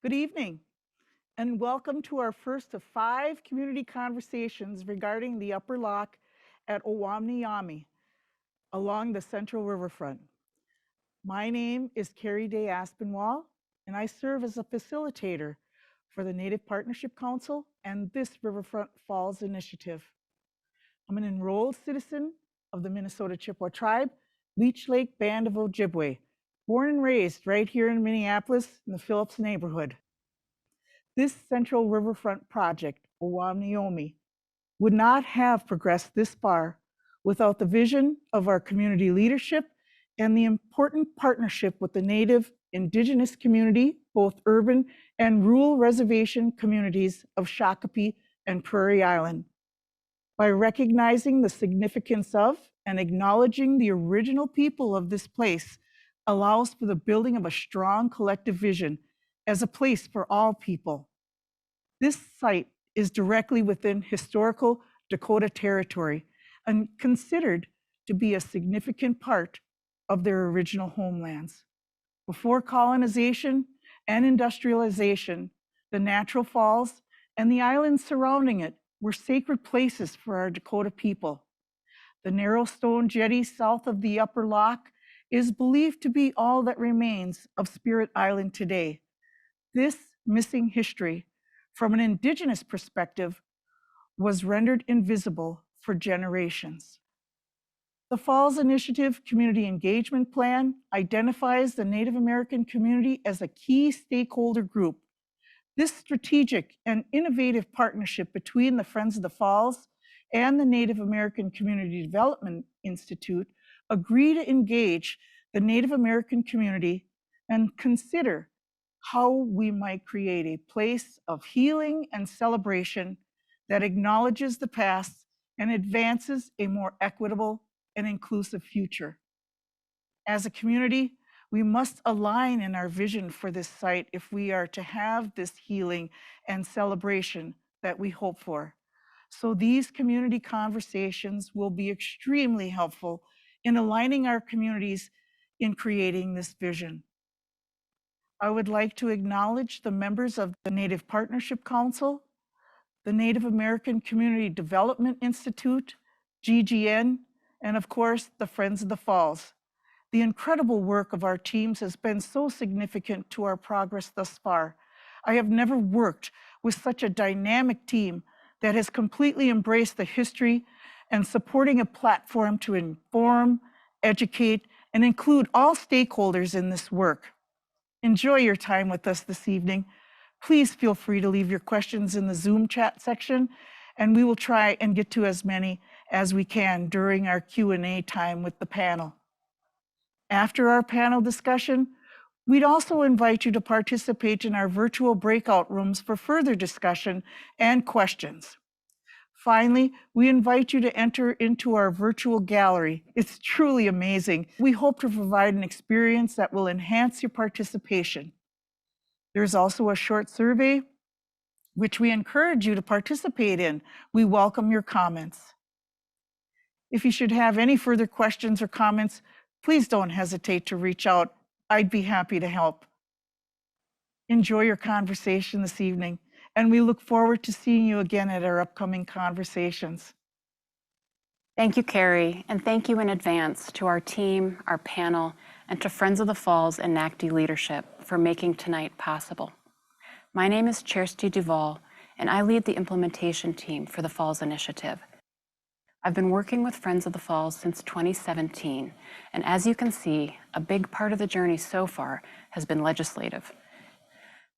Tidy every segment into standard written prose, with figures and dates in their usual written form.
Good evening, and welcome to our first of 5 community conversations regarding the Upper Loch at Wakinyan along the Central Riverfront. My name is Carrie de Aspinwall, and I serve as a facilitator for the Native Partnership Council and this Riverfront Falls Initiative. I'm an enrolled citizen of the Minnesota Chippewa Tribe, Leech Lake Band of Ojibwe, born and raised right here in Minneapolis in the Phillips neighborhood. This Central Riverfront project, Wakinyan, would not have progressed this far without the vision of our community leadership and the important partnership with the Native Indigenous community, both urban and rural reservation communities of Shakopee and Prairie Island. By recognizing the significance of and acknowledging the original people of this place allows for the building of a strong collective vision as a place for all people. This site is directly within historical Dakota territory and considered to be a significant part of their original homelands. Before colonization and industrialization, the natural falls and the islands surrounding it were sacred places for our Dakota people. The narrow stone jetty south of the Upper Loch is believed to be all that remains of Spirit Island today. This missing history, from an Indigenous perspective, was rendered invisible for generations. The Falls Initiative Community Engagement Plan identifies the Native American community as a key stakeholder group. This strategic and innovative partnership between the Friends of the Falls and the Native American Community Development Institute agree to engage the Native American community and consider how we might create a place of healing and celebration that acknowledges the past and advances a more equitable and inclusive future. As a community, we must align in our vision for this site if we are to have this healing and celebration that we hope for. So these community conversations will be extremely helpful in aligning our communities in creating this vision. I would like to acknowledge the members of the Native Partnership Council, the Native American Community Development Institute, GGN, and of course, the Friends of the Falls. The incredible work of our teams has been so significant to our progress thus far. I have never worked with such a dynamic team that has completely embraced the history and supporting a platform to inform, educate, and include all stakeholders in this work. Enjoy your time with us this evening. Please feel free to leave your questions in the Zoom chat section, and we will try and get to as many as we can during our Q&A time with the panel. After our panel discussion, we'd also invite you to participate in our virtual breakout rooms for further discussion and questions. Finally, we invite you to enter into our virtual gallery. It's truly amazing. We hope to provide an experience that will enhance your participation. There's also a short survey, which we encourage you to participate in. We welcome your comments. If you should have any further questions or comments, please don't hesitate to reach out. I'd be happy to help. Enjoy your conversation this evening, and we look forward to seeing you again at our upcoming conversations. Thank you, Carrie, and thank you in advance to our team, our panel, and to Friends of the Falls and NACDI leadership for making tonight possible. My name is Kjersti Duval, and I lead the implementation team for the Falls Initiative. I've been working with Friends of the Falls since 2017, and as you can see, a big part of the journey so far has been legislative.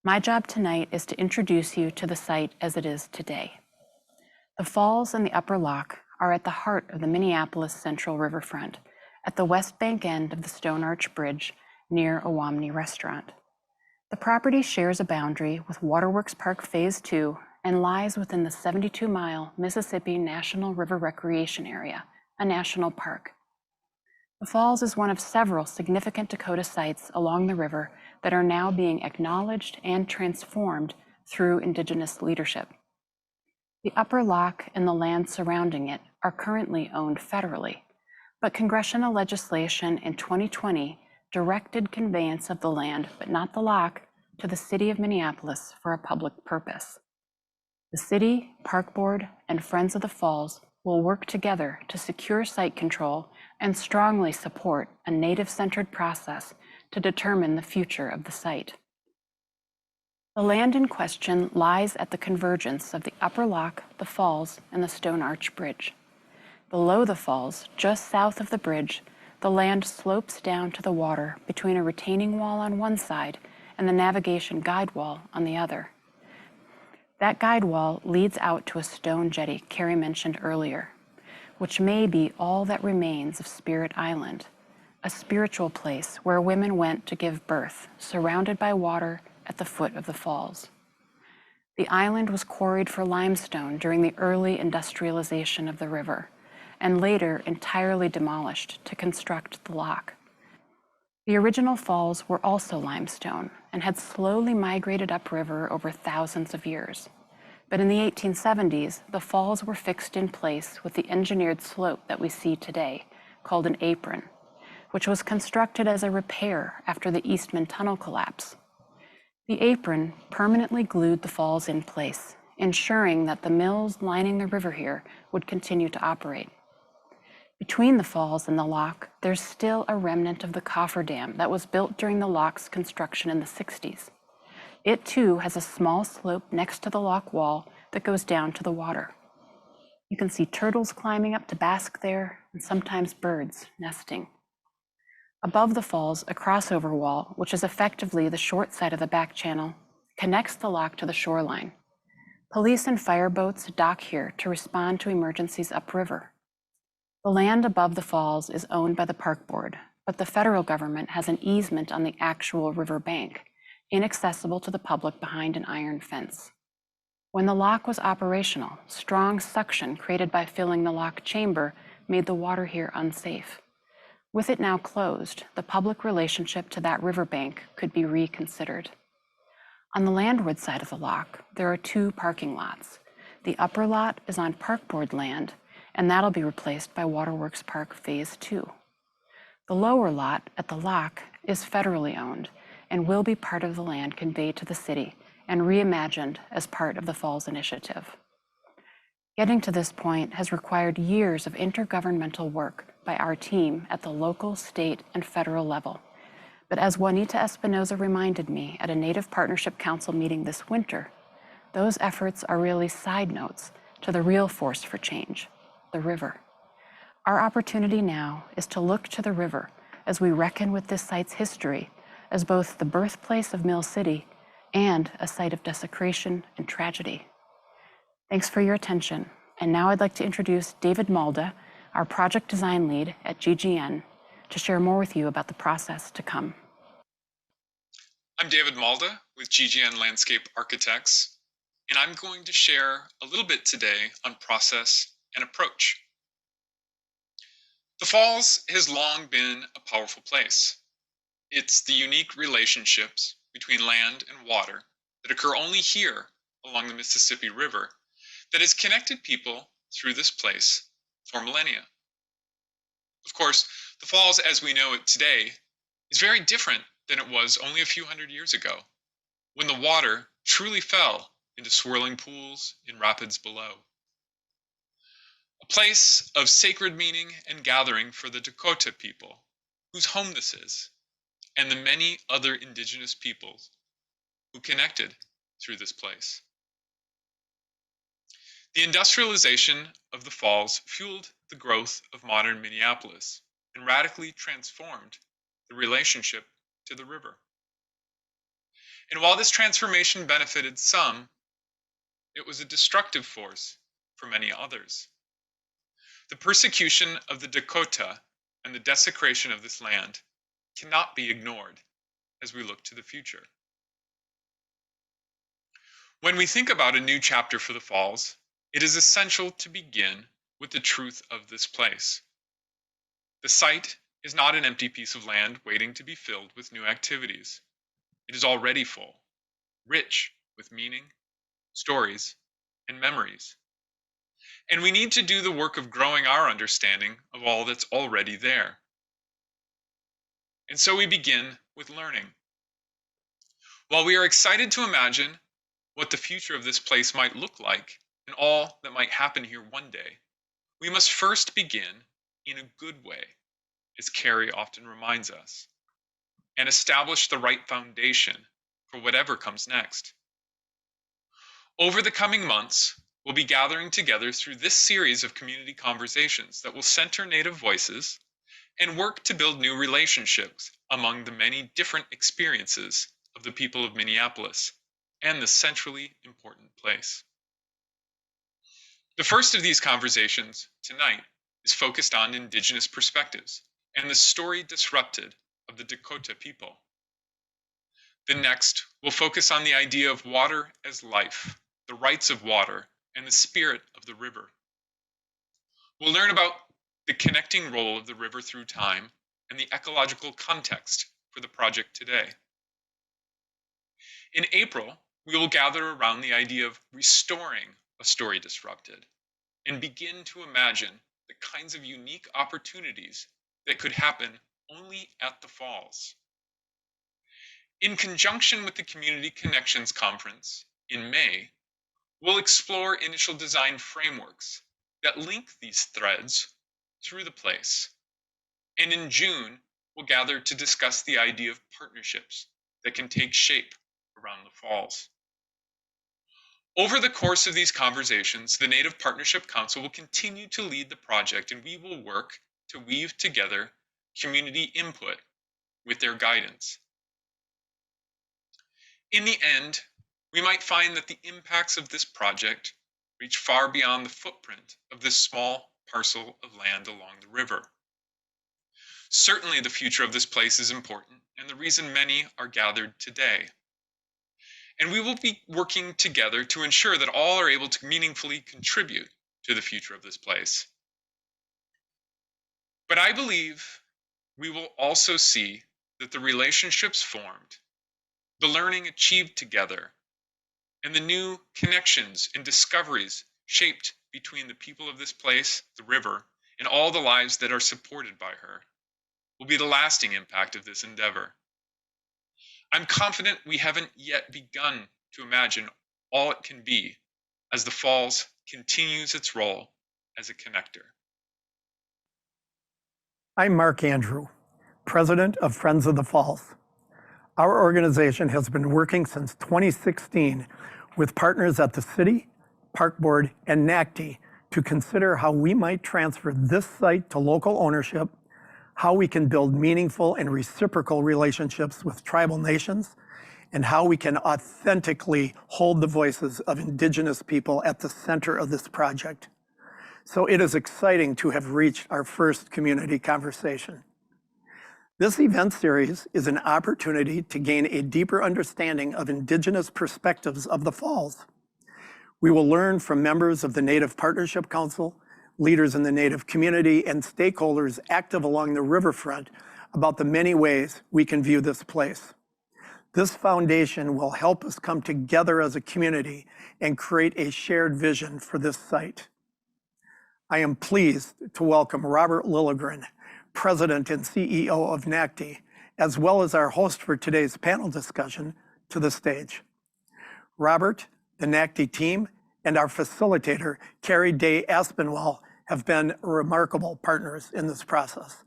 My job tonight is to introduce you to the site as it is today. The Falls and the Upper Loch are at the heart of the Minneapolis Central Riverfront, at the west bank end of the Stone Arch Bridge near a Wakinyan restaurant. The property shares a boundary with Waterworks Park Phase 2 and lies within the 72-mile Mississippi National River Recreation Area, a national park. The Falls is one of several significant Dakota sites along the river that are now being acknowledged and transformed through Indigenous leadership. The Upper Loch and the land surrounding it are currently owned federally, but congressional legislation in 2020 directed conveyance of the land, but not the loch, to the City of Minneapolis for a public purpose. The city, Park Board, and Friends of the Falls will work together to secure site control and strongly support a Native-centered process to determine the future of the site. The land in question lies at the convergence of the Upper Lock, the Falls, and the Stone Arch Bridge. Below the falls, just south of the bridge, the land slopes down to the water between a retaining wall on one side and the navigation guide wall on the other. That guide wall leads out to a stone jetty Carrie mentioned earlier, which may be all that remains of Spirit Island, a spiritual place where women went to give birth, surrounded by water at the foot of the falls. The island was quarried for limestone during the early industrialization of the river, and later entirely demolished to construct the lock. The original falls were also limestone and had slowly migrated upriver over thousands of years. But in the 1870s, the falls were fixed in place with the engineered slope that we see today, called an apron, which was constructed as a repair after the Eastman Tunnel collapse. The apron permanently glued the falls in place, ensuring that the mills lining the river here would continue to operate. Between the falls and the lock, there's still a remnant of the cofferdam that was built during the lock's construction in the 60s. It too has a small slope next to the lock wall that goes down to the water. You can see turtles climbing up to bask there, and sometimes birds nesting. Above the falls, a crossover wall, which is effectively the short side of the back channel, connects the lock to the shoreline. Police and fire boats dock here to respond to emergencies upriver. The land above the falls is owned by the Park Board, but the federal government has an easement on the actual river bank, inaccessible to the public behind an iron fence. When the lock was operational, strong suction created by filling the lock chamber made the water here unsafe. With it now closed, the public relationship to that riverbank could be reconsidered. On the landward side of the lock, there are two parking lots. The upper lot is on Park Board land, and that'll be replaced by Waterworks Park Phase 2. The lower lot at the lock is federally owned and will be part of the land conveyed to the city and reimagined as part of the Falls Initiative. Getting to this point has required years of intergovernmental work by our team at the local, state, and federal level. But as Juanita Espinosa reminded me at a Native Partnership Council meeting this winter, those efforts are really side notes to the real force for change, the river. Our opportunity now is to look to the river as we reckon with this site's history as both the birthplace of Mill City and a site of desecration and tragedy. Thanks for your attention. And now I'd like to introduce David Malda, our project design lead at GGN, to share more with you about the process to come. I'm David Malda with GGN Landscape Architects, and I'm going to share a little bit today on process and approach. The Falls has long been a powerful place. It's the unique relationships between land and water that occur only here along the Mississippi River that has connected people through this place for millennia. Of course, the Falls as we know it today is very different than it was only a few hundred years ago, when the water truly fell into swirling pools in rapids below. A place of sacred meaning and gathering for the Dakota people, whose home this is, and the many other indigenous peoples who connected through this place. The industrialization of the Falls fueled the growth of modern Minneapolis and radically transformed the relationship to the river. And while this transformation benefited some, it was a destructive force for many others. The persecution of the Dakota and the desecration of this land cannot be ignored as we look to the future. When we think about a new chapter for the Falls, it is essential to begin with the truth of this place. The site is not an empty piece of land waiting to be filled with new activities. It is already full, rich with meaning, stories, and memories. And we need to do the work of growing our understanding of all that's already there. And so we begin with learning. While we are excited to imagine what the future of this place might look like and all that might happen here one day, we must first begin in a good way, as Carrie often reminds us, and establish the right foundation for whatever comes next. Over the coming months, we'll be gathering together through this series of community conversations that will center Native voices and work to build new relationships among the many different experiences of the people of Minneapolis and this centrally important place. The first of these conversations tonight is focused on Indigenous perspectives and the story disrupted of the Dakota people. The next will focus on the idea of water as life, the rights of water, and the spirit of the river. We'll learn about the connecting role of the river through time and the ecological context for the project today. In April, we will gather around the idea of restoring a story disrupted and begin to imagine the kinds of unique opportunities that could happen only at the falls. In conjunction with the Community Connections Conference in May, we'll explore initial design frameworks that link these threads through the place. And in June, we'll gather to discuss the idea of partnerships that can take shape around the falls. Over the course of these conversations, the Native Partnership Council will continue to lead the project, and we will work to weave together community input with their guidance. In the end, we might find that the impacts of this project reach far beyond the footprint of this small parcel of land along the river. Certainly, the future of this place is important, and the reason many are gathered today. And we will be working together to ensure that all are able to meaningfully contribute to the future of this place. But I believe we will also see that the relationships formed, the learning achieved together, and the new connections and discoveries shaped between the people of this place, the river, and all the lives that are supported by her, will be the lasting impact of this endeavor. I'm confident we haven't yet begun to imagine all it can be as the Falls continues its role as a connector. I'm Mark Andrew, President of Friends of the Falls. Our organization has been working since 2016 with partners at the City, Park Board, and NACDI to consider how we might transfer this site to local ownership, how we can build meaningful and reciprocal relationships with tribal nations, and how we can authentically hold the voices of Indigenous people at the center of this project. So it is exciting to have reached our first community conversation. This event series is an opportunity to gain a deeper understanding of Indigenous perspectives of the Falls. We will learn from members of the Native Partnership Council, leaders in the Native community, and stakeholders active along the riverfront about the many ways we can view this place. This foundation will help us come together as a community and create a shared vision for this site. I am pleased to welcome Robert Lilligren, President and CEO of NACDI, as well as our host for today's panel discussion, to the stage. Robert, the NACDI team, and our facilitator, Carrie Aspinwall, have been remarkable partners in this process.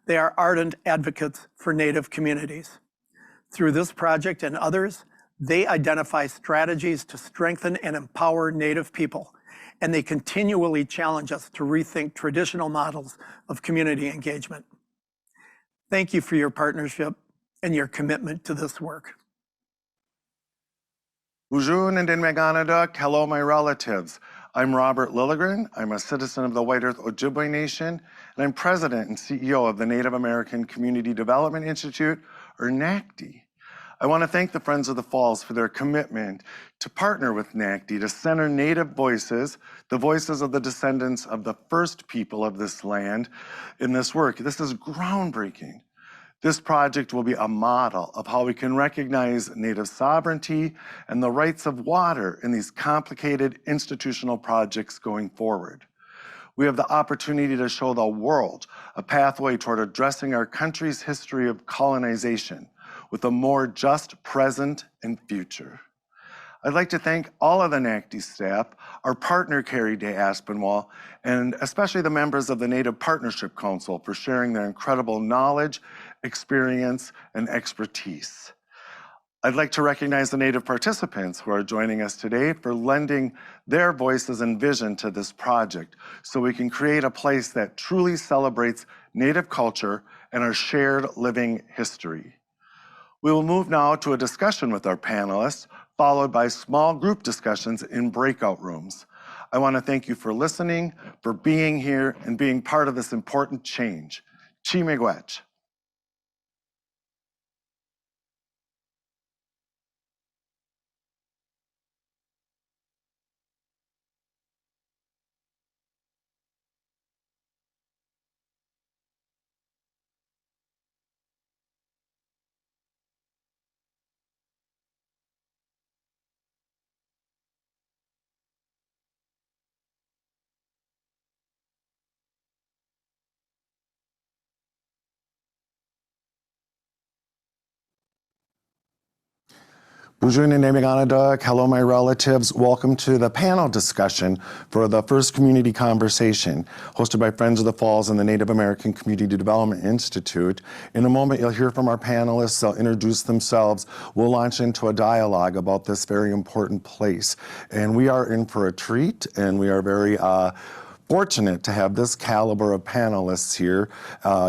They are ardent advocates for Native communities. Through this project and others, they identify strategies to strengthen and empower Native people, and they continually challenge us to rethink traditional models of community engagement. Thank you for your partnership and your commitment to this work. Ujun and Meganadak, hello my relatives. I'm Robert Lilligren. I'm a citizen of the White Earth Ojibwe Nation, and I'm president and CEO of the Native American Community Development Institute, or NACDI. I want to thank the Friends of the Falls for their commitment to partner with NACDI to center Native voices, the voices of the descendants of the first people of this land, in this work. This is groundbreaking. This project will be a model of how we can recognize Native sovereignty and the rights of water in these complicated institutional projects going forward. We have the opportunity to show the world a pathway toward addressing our country's history of colonization, with a more just present and future. I'd like to thank all of the NACDI staff, our partner Carrie de Aspinwall, and especially the members of the Native Partnership Council for sharing their incredible knowledge, experience, and expertise. I'd like to recognize the Native participants who are joining us today for lending their voices and vision to this project so we can create a place that truly celebrates Native culture and our shared living history. We will move now to a discussion with our panelists, followed by small group discussions in breakout rooms. I want to thank you for listening, for being here, and being part of this important change. Chi miigwech. Hello, my relatives. Welcome to the panel discussion for the first community conversation hosted by Friends of the Falls and the Native American Community Development Institute. In a moment, you'll hear from our panelists. They'll introduce themselves. We'll launch into a dialogue about this very important place. And we are in for a treat, and we are very fortunate to have this caliber of panelists here.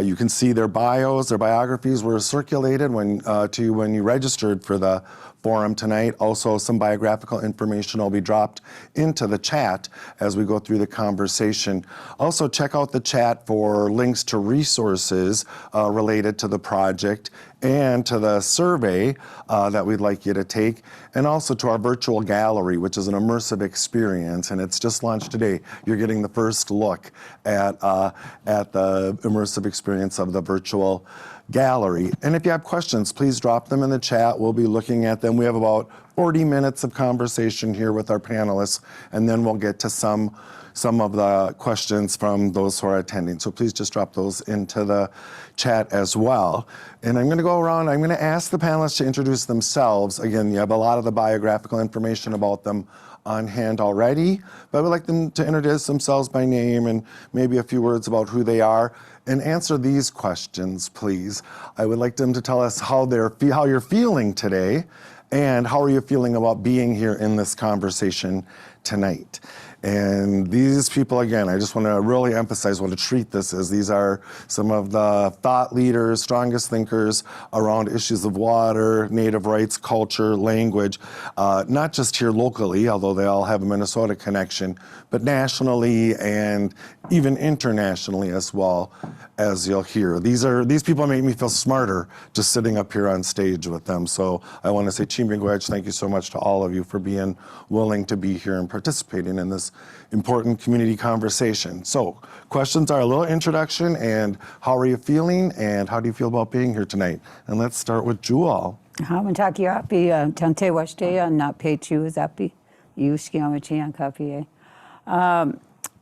You can see their bios, their biographies were circulated to you when you registered for the forum tonight. Also, some biographical information will be dropped into the chat as we go through the conversation. Also, check out the chat for links to resources related to the project and to the survey that we'd like you to take, and also to our virtual gallery, which is an immersive experience, and it's just launched today. You're getting the first look at the immersive experience of the virtual gallery. And if you have questions, please drop them in the chat. We'll be looking at them. We have about 40 minutes of conversation here with our panelists, and then we'll get to some of the questions from those who are attending. So please just drop those into the chat as well. And I'm gonna go around, I'm gonna ask the panelists to introduce themselves. Again, you have a lot of the biographical information about them on hand already, but I would like them to introduce themselves by name and maybe a few words about who they are, and answer these questions, please. I would like them to tell us how you're feeling today, and how are you feeling about being here in this conversation tonight. And these people, again, I just want to really emphasize what a treat this is. These are some of the thought leaders, strongest thinkers around issues of water, Native rights, culture, language, not just here locally, although they all have a Minnesota connection, but nationally and even internationally as well, as you'll hear. These people make me feel smarter just sitting up here on stage with them. So I want to say chi miigwech, thank you so much to all of you for being willing to be here and participating in this important community conversation. So questions are a little introduction and how are you feeling and how do you feel about being here tonight? And let's start with Jewell. Hamatakiapi, Tante Washtea, not pay chu zapi, Yuskiamachi Kapie.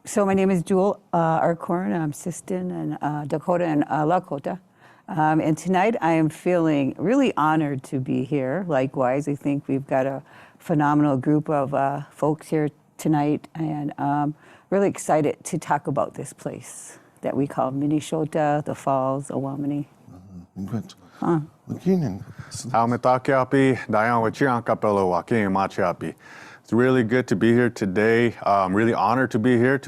So my name is Jewell Arcoren. I'm Sistan and Dakota and Lakota. And tonight I am feeling really honored to be here. Likewise, I think we've got a phenomenal group of folks here tonight, and really excited to talk about this place that we call Minnesota, the Falls, Owamni. Good. Wakinyan. Hamatakiapi, Dayan Wachiankapelo, Wakinyan Machiapi. It's really good to be here today. I'm really honored to be here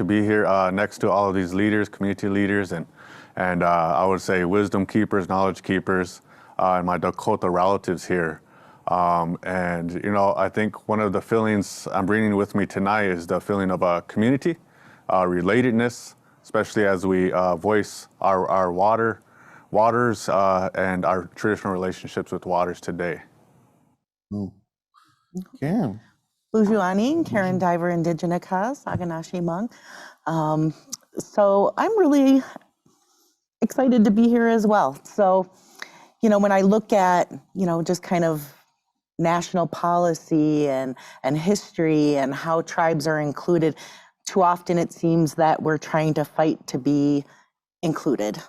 next to all of these leaders, community leaders, and I would say wisdom keepers, knowledge keepers, and my Dakota relatives here. And you know, I think one of the feelings I'm bringing with me tonight is the feeling of community, relatedness, especially as we voice our waters and our traditional relationships with waters today. Okay. Bujuani, Karen Diver, Indigenous Saganashi Hmong. So I'm really excited to be here as well. So, you know, when I look at, you know, just kind of national policy and history and how tribes are included, too often it seems that we're trying to fight to be included.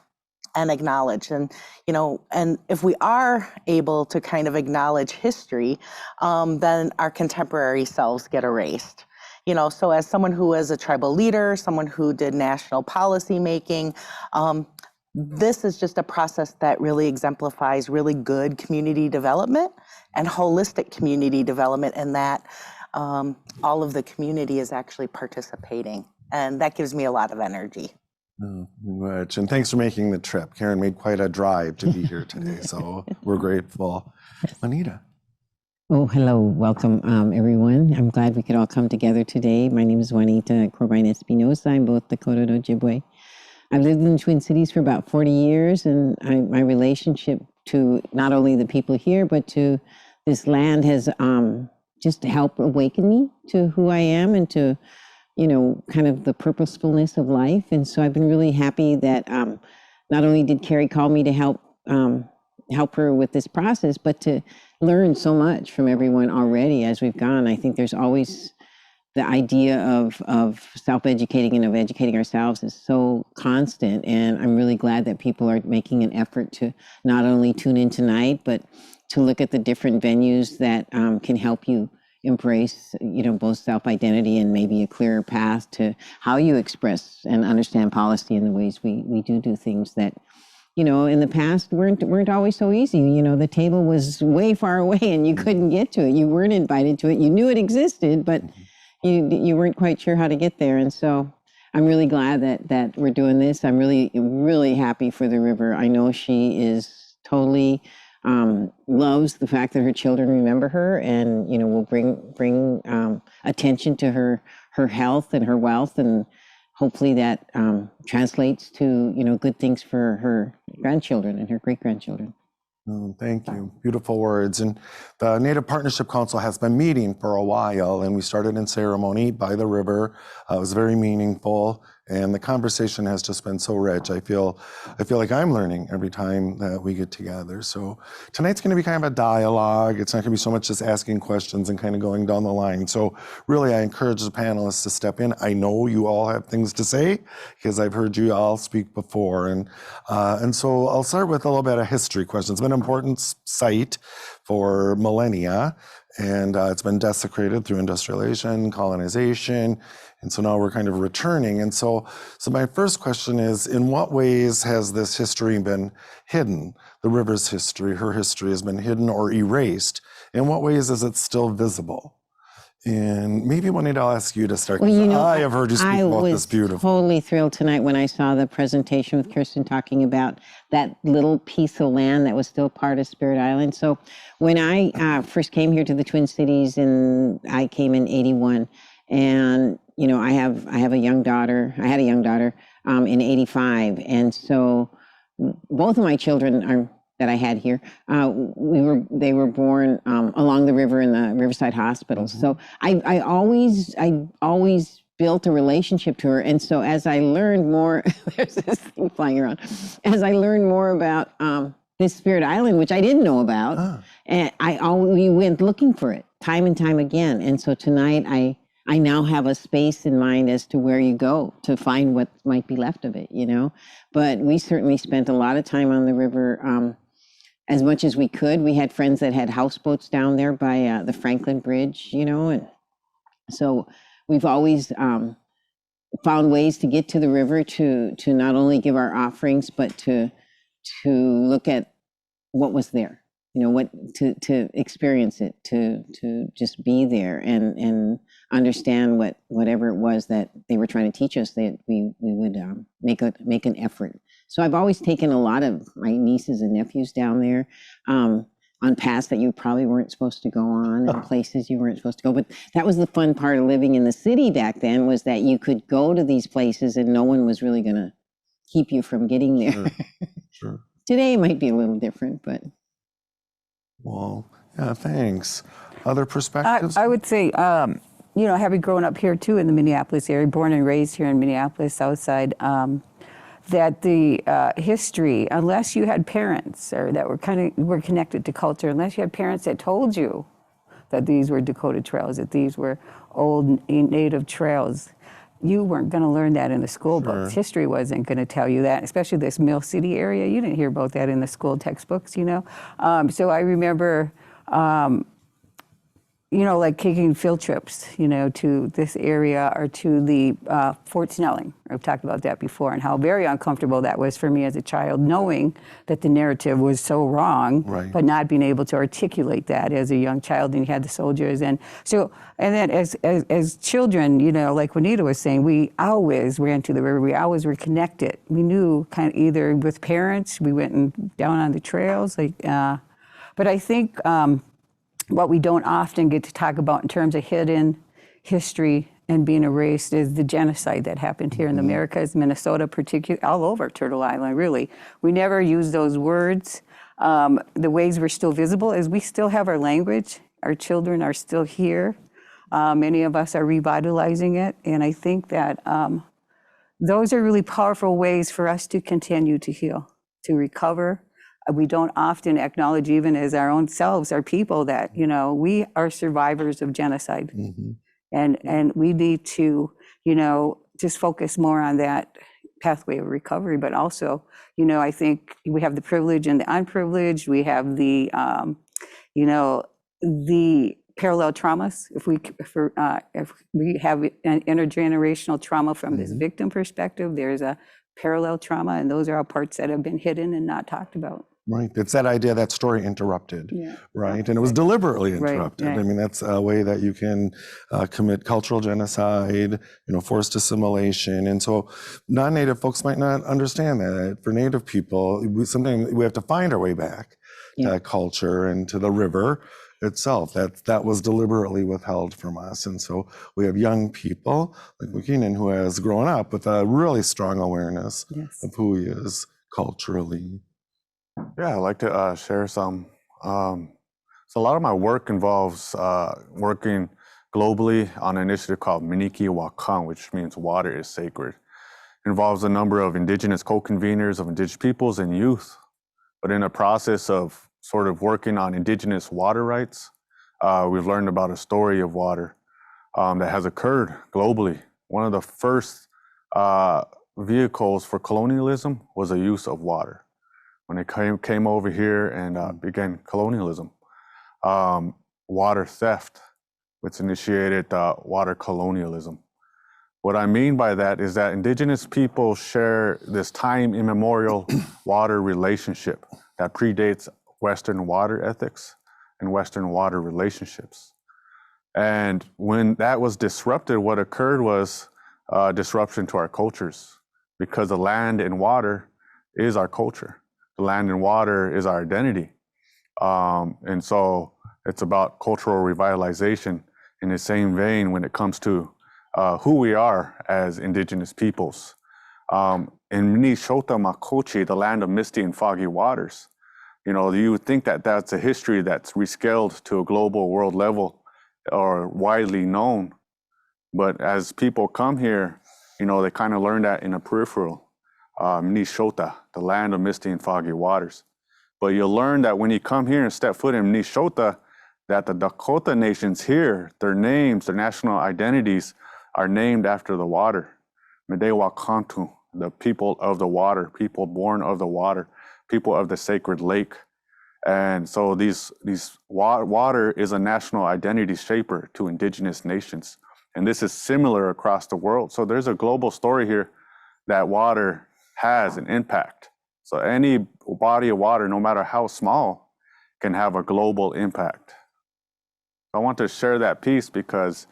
and acknowledge. And, and if we are able to kind of acknowledge history, then our contemporary selves get erased. So as someone who is a tribal leader, someone who did national policy making, this is just a process that really exemplifies really good community development and holistic community development, and that all of the community is actually participating. And that gives me a lot of energy. Oh, much. And thanks for making the trip. Karen made quite a drive to be here today, so we're grateful. Juanita. Oh, hello. Welcome, everyone. I'm glad we could all come together today. My name is Juanita Espinosa. I'm both Dakota and Ojibwe. I've lived in the Twin Cities for about 40 years, and my relationship to not only the people here, but to this land has just helped awaken me to who I am and to, kind of the purposefulness of life. And so I've been really happy that not only did Carrie call me to help her with this process, but to learn so much from everyone already as we've gone. I think there's always the idea of self-educating and of educating ourselves is so constant. And I'm really glad that people are making an effort to not only tune in tonight, but to look at the different venues that can help you embrace, both self-identity and maybe a clearer path to how you express and understand policy in the ways we do things that, in the past weren't always so easy. The table was way far away and you couldn't get to it. You weren't invited to it. You knew it existed, but you weren't quite sure how to get there. And so I'm really glad that we're doing this. I'm really, really happy for the river. I know she is totally loves the fact that her children remember her and, will bring attention to her health and her wealth. And hopefully that translates to, good things for her grandchildren and her great-grandchildren. Oh, thank you. Beautiful words. And the Native Partnership Council has been meeting for a while, and we started in ceremony by the river. It was very meaningful, and the conversation has just been so rich. I feel like I'm learning every time that we get together. So tonight's going to be kind of a dialogue. It's not going to be so much just asking questions and kind of going down the line. So really, I encourage the panelists to step in. I know you all have things to say because I've heard you all speak before, and so I'll start with a little bit of history questions. It's been an important site for millennia, and it's been desecrated through industrialization, colonization, and so now we're kind of returning. And so my first question is, in what ways has this history been hidden? The river's history, her history has been hidden or erased. In what ways is it still visible? And maybe Juanita, I'll ask you to start. Well, I have heard you speak about this beautifully. I was totally thrilled tonight when I saw the presentation with Kjersti talking about that little piece of land that was still part of Spirit Island. So when I first came here to the Twin Cities, and I came in '81, and I have a young daughter. I had a young daughter in '85, and so both of my children that I had here, they were born along the river in the Riverside Hospital. Mm-hmm. So I always built a relationship to her. And so as I learned more, there's this thing flying around. As I learned more about this Spirit Island, which I didn't know about, and we went looking for it time and time again. And so tonight I now have a space in mind as to where you go to find what might be left of it, But we certainly spent a lot of time on the river, as much as we could. We had friends that had houseboats down there by the Franklin Bridge, and so we've always found ways to get to the river to not only give our offerings, but to look at what was there, to experience it, to just be there and understand whatever it was that they were trying to teach us, that we would make an effort. So I've always taken a lot of my nieces and nephews down there on paths that you probably weren't supposed to go on and places you weren't supposed to go. But that was the fun part of living in the city back then, was that you could go to these places and no one was really going to keep you from getting there. Sure. Today it might be a little different, but. Well, yeah, thanks. Other perspectives? I would say, having grown up here too in the Minneapolis area, born and raised here in Minneapolis, Southside, that the history, unless you had parents or that were connected to culture, unless you had parents that told you that these were Dakota trails, that these were old native trails, you weren't going to learn that in the school books. History wasn't going to tell you that, especially this Mill City area. You didn't hear about that in the school textbooks, you know. So I remember, you know, like taking field trips, you know, to this area or to the Fort Snelling. I've talked about that before and how very uncomfortable that was for me as a child, knowing that the narrative was so wrong, but not being able to articulate that as a young child. And you had the soldiers. And so, and then as children, you know, like Juanita was saying, we always ran to the river. We always were connected. We knew kind of either with parents, we went and down on the trails, like, but I think, what we don't often get to talk about in terms of hidden history and being erased is the genocide that happened here in the Americas, Minnesota, particularly, all over Turtle Island, really. We never use those words. The ways we're still visible is we still have our language. Our children are still here. Many of us are revitalizing it. And I think that those are really powerful ways for us to continue to heal, to recover. We don't often acknowledge, even as our own selves, our people, that, you know, we are survivors of genocide. And we need to, you know, just focus more on that pathway of recovery. But also, you know, I think we have the privileged and the unprivileged. We have the, you know, the parallel traumas. If we have an intergenerational trauma from this victim perspective, there's a parallel trauma, and those are all parts that have been hidden and not talked about. Right. It's that idea that story interrupted, right? And it was deliberately interrupted. Right. I mean, that's a way that you can commit cultural genocide, you know, forced assimilation. And so non-Native folks might not understand that. For Native people, sometimes we have to find our way back to that culture and to the river itself. That was deliberately withheld from us. And so we have young people like Wakinyan who has grown up with a really strong awareness of who he is culturally. Yeah, I'd like to share some. So a lot of my work involves working globally on an initiative called Miniki Wakan, which means water is sacred. It involves a number of indigenous co-conveners of indigenous peoples and youth. But in the process of sort of working on indigenous water rights, we've learned about a story of water that has occurred globally. One of the first vehicles for colonialism was the use of water. When they came over here and began colonialism, water theft, which initiated water colonialism. What I mean by that is that indigenous people share this time immemorial water relationship that predates Western water ethics and Western water relationships. And when that was disrupted, what occurred was disruption to our cultures, because the land and water is our culture. The land and water is our identity. And so it's about cultural revitalization in the same vein when it comes to who we are as indigenous peoples. In Minnesota Makochi, the land of misty and foggy waters, you know, you would think that that's a history that's rescaled to a global world level or widely known. But as people come here, you know, they kind of learn that in a peripheral. Minnesota, the land of misty and foggy waters. But you'll learn that when you come here and step foot in Minnesota, that the Dakota nations here, their names, their national identities are named after the water. Medewakantu, the people of the water, people born of the water, people of the sacred lake. And so water is a national identity shaper to indigenous nations. And this is similar across the world. So there's a global story here that water has an impact. So any body of water, no matter how small, can have a global impact. I want to share that piece because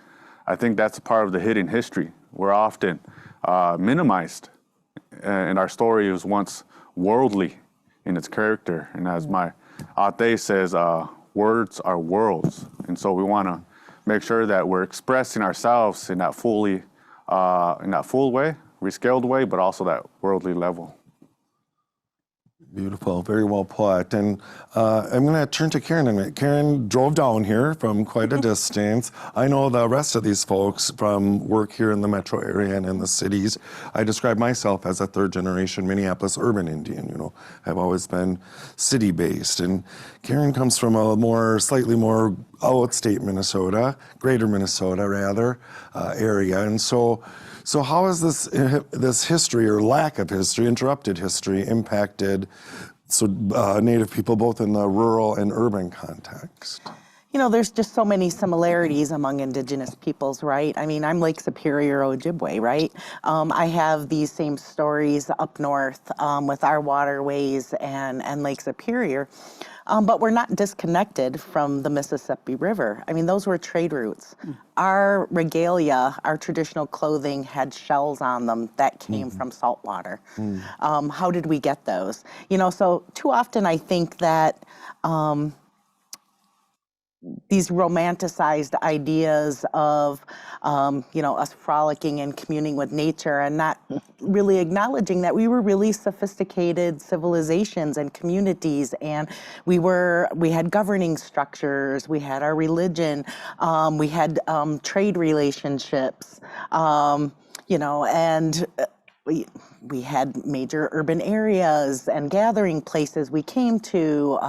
I think that's a part of the hidden history. We're often minimized, and our story was once worldly in its character. And as my ate says, words are worlds. And so we want to make sure that we're expressing ourselves in that full way, rescaled way, but also that worldly level. Beautiful, very well put. And I'm going to turn to Karen in a minute. Karen drove down here from quite a distance. I know the rest of these folks from work here in the metro area and in the cities. I describe myself as a third-generation Minneapolis urban Indian. You know, I've always been city-based. And Karen comes from a slightly more outstate Minnesota, greater Minnesota rather, area. And so So how has this history or lack of history, interrupted history, impacted Native people both in the rural and urban context? You know, there's just so many similarities among Indigenous peoples, right? I mean, I'm Lake Superior Ojibwe, right? I have these same stories up north with our waterways and Lake Superior, but we're not disconnected from the Mississippi River. I mean, those were trade routes. Our regalia, our traditional clothing had shells on them that came from salt water. How did we get those? You know, so too often I think that these romanticized ideas of, you know, us frolicking and communing with nature and not really acknowledging that we were really sophisticated civilizations and communities, and we had governing structures, we had our religion, we had trade relationships, you know, and we had major urban areas and gathering places we came to,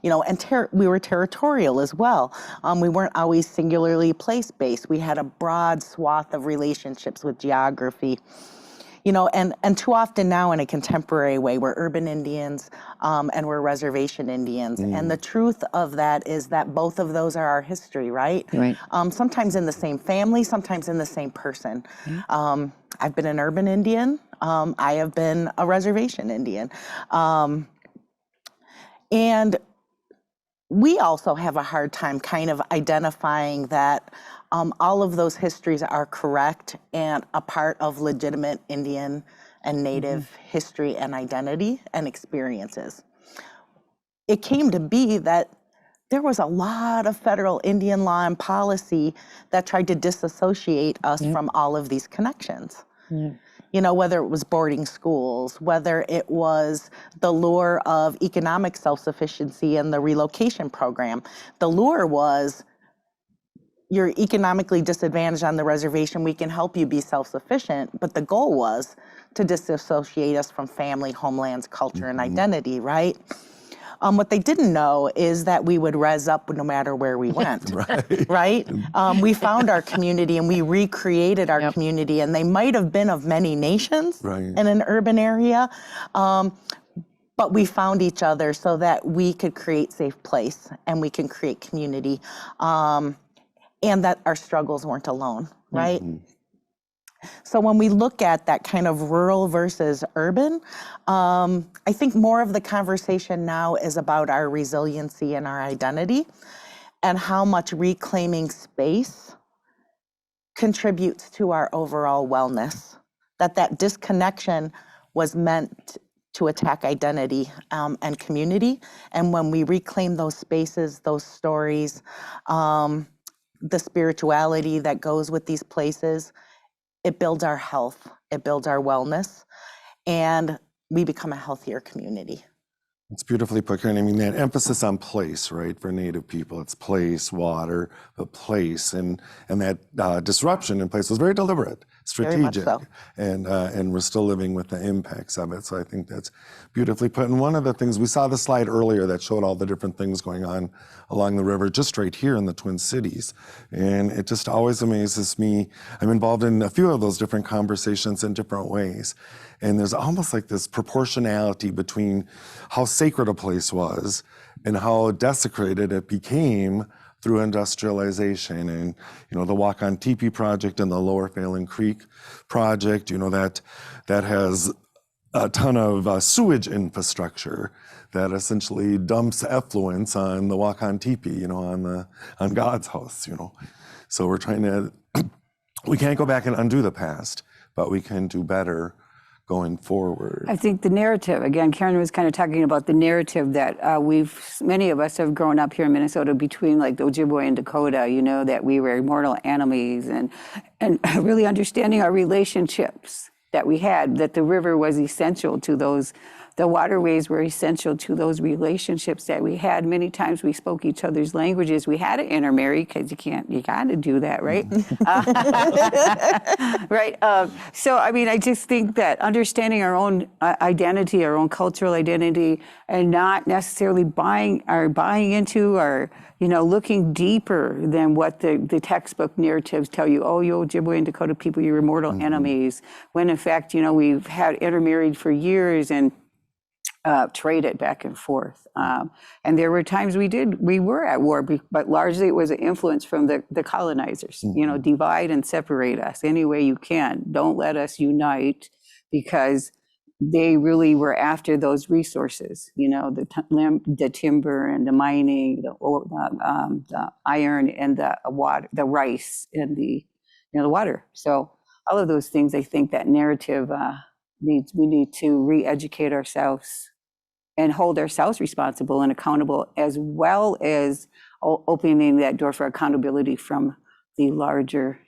you know, and we were territorial as well. We weren't always singularly place-based. We had a broad swath of relationships with geography. You know, and too often now in a contemporary way, we're urban Indians and we're reservation Indians. And the truth of that is that both of those are our history, right? Right. Sometimes in the same family, sometimes in the same person. I've been an urban Indian. I have been a reservation Indian. And we also have a hard time kind of identifying that all of those histories are correct and a part of legitimate Indian and Native history and identity and experiences. It came to be that there was a lot of federal Indian law and policy that tried to disassociate us from all of these connections. You know, whether it was boarding schools, whether it was the lure of economic self-sufficiency and the relocation program. The lure was, you're economically disadvantaged on the reservation, we can help you be self-sufficient, but the goal was to disassociate us from family, homelands, culture, and identity, right? What they didn't know is that we would res up no matter where we went, right? We found our community and we recreated our community, and they might have been of many nations in an urban area, but we found each other so that we could create safe place and we can create community, and that our struggles weren't alone, right? So when we look at that kind of rural versus urban, I think more of the conversation now is about our resiliency and our identity and how much reclaiming space contributes to our overall wellness. That disconnection was meant to attack identity and community. And when we reclaim those spaces, those stories, the spirituality that goes with these places, it builds our health, it builds our wellness, and we become a healthier community. It's beautifully put, Karen. I mean, that emphasis on place, right, for Native people, it's place, water, but place, and that disruption in place was very deliberate, strategic, Very much so. And we're still living with the impacts of it. So I think that's beautifully put. And one of the things, we saw the slide earlier that showed all the different things going on along the river, just right here in the Twin Cities. And it just always amazes me. I'm involved in a few of those different conversations in different ways. And there's almost like this proportionality between how sacred a place was and how desecrated it became through industrialization. And, you know, the Wakan Teepee project and the Lower Phelan Creek project, you know, that has a ton of sewage infrastructure that essentially dumps effluence on the Wakan Teepee, you know, on God's house, you know. So we're trying to, we can't go back and undo the past, but we can do better going forward. I think the narrative, again, Karen was kind of talking about the narrative that many of us have grown up here in Minnesota between like the Ojibwe and Dakota, you know, that we were immortal enemies, and really understanding our relationships that we had, that the river was essential to those the waterways were essential to those relationships that we had. Many times we spoke each other's languages. We had to intermarry because you got to do that, right? Right. So, I mean, I just think that understanding our own identity, our own cultural identity, and not necessarily buying into or, looking deeper than what the textbook narratives tell you. Oh, you Ojibwe and Dakota people, you're mortal enemies. When in fact, we've had intermarried for years and traded back and forth. And there were times we were at war, but largely it was an influence from the colonizers, divide and separate us any way you can. Don't let us unite, because they really were after those resources, the timber and the mining, the iron and the water, the rice and the water. So all of those things, I think that narrative we need to re-educate ourselves and hold ourselves responsible and accountable, as well as opening that door for accountability from the larger,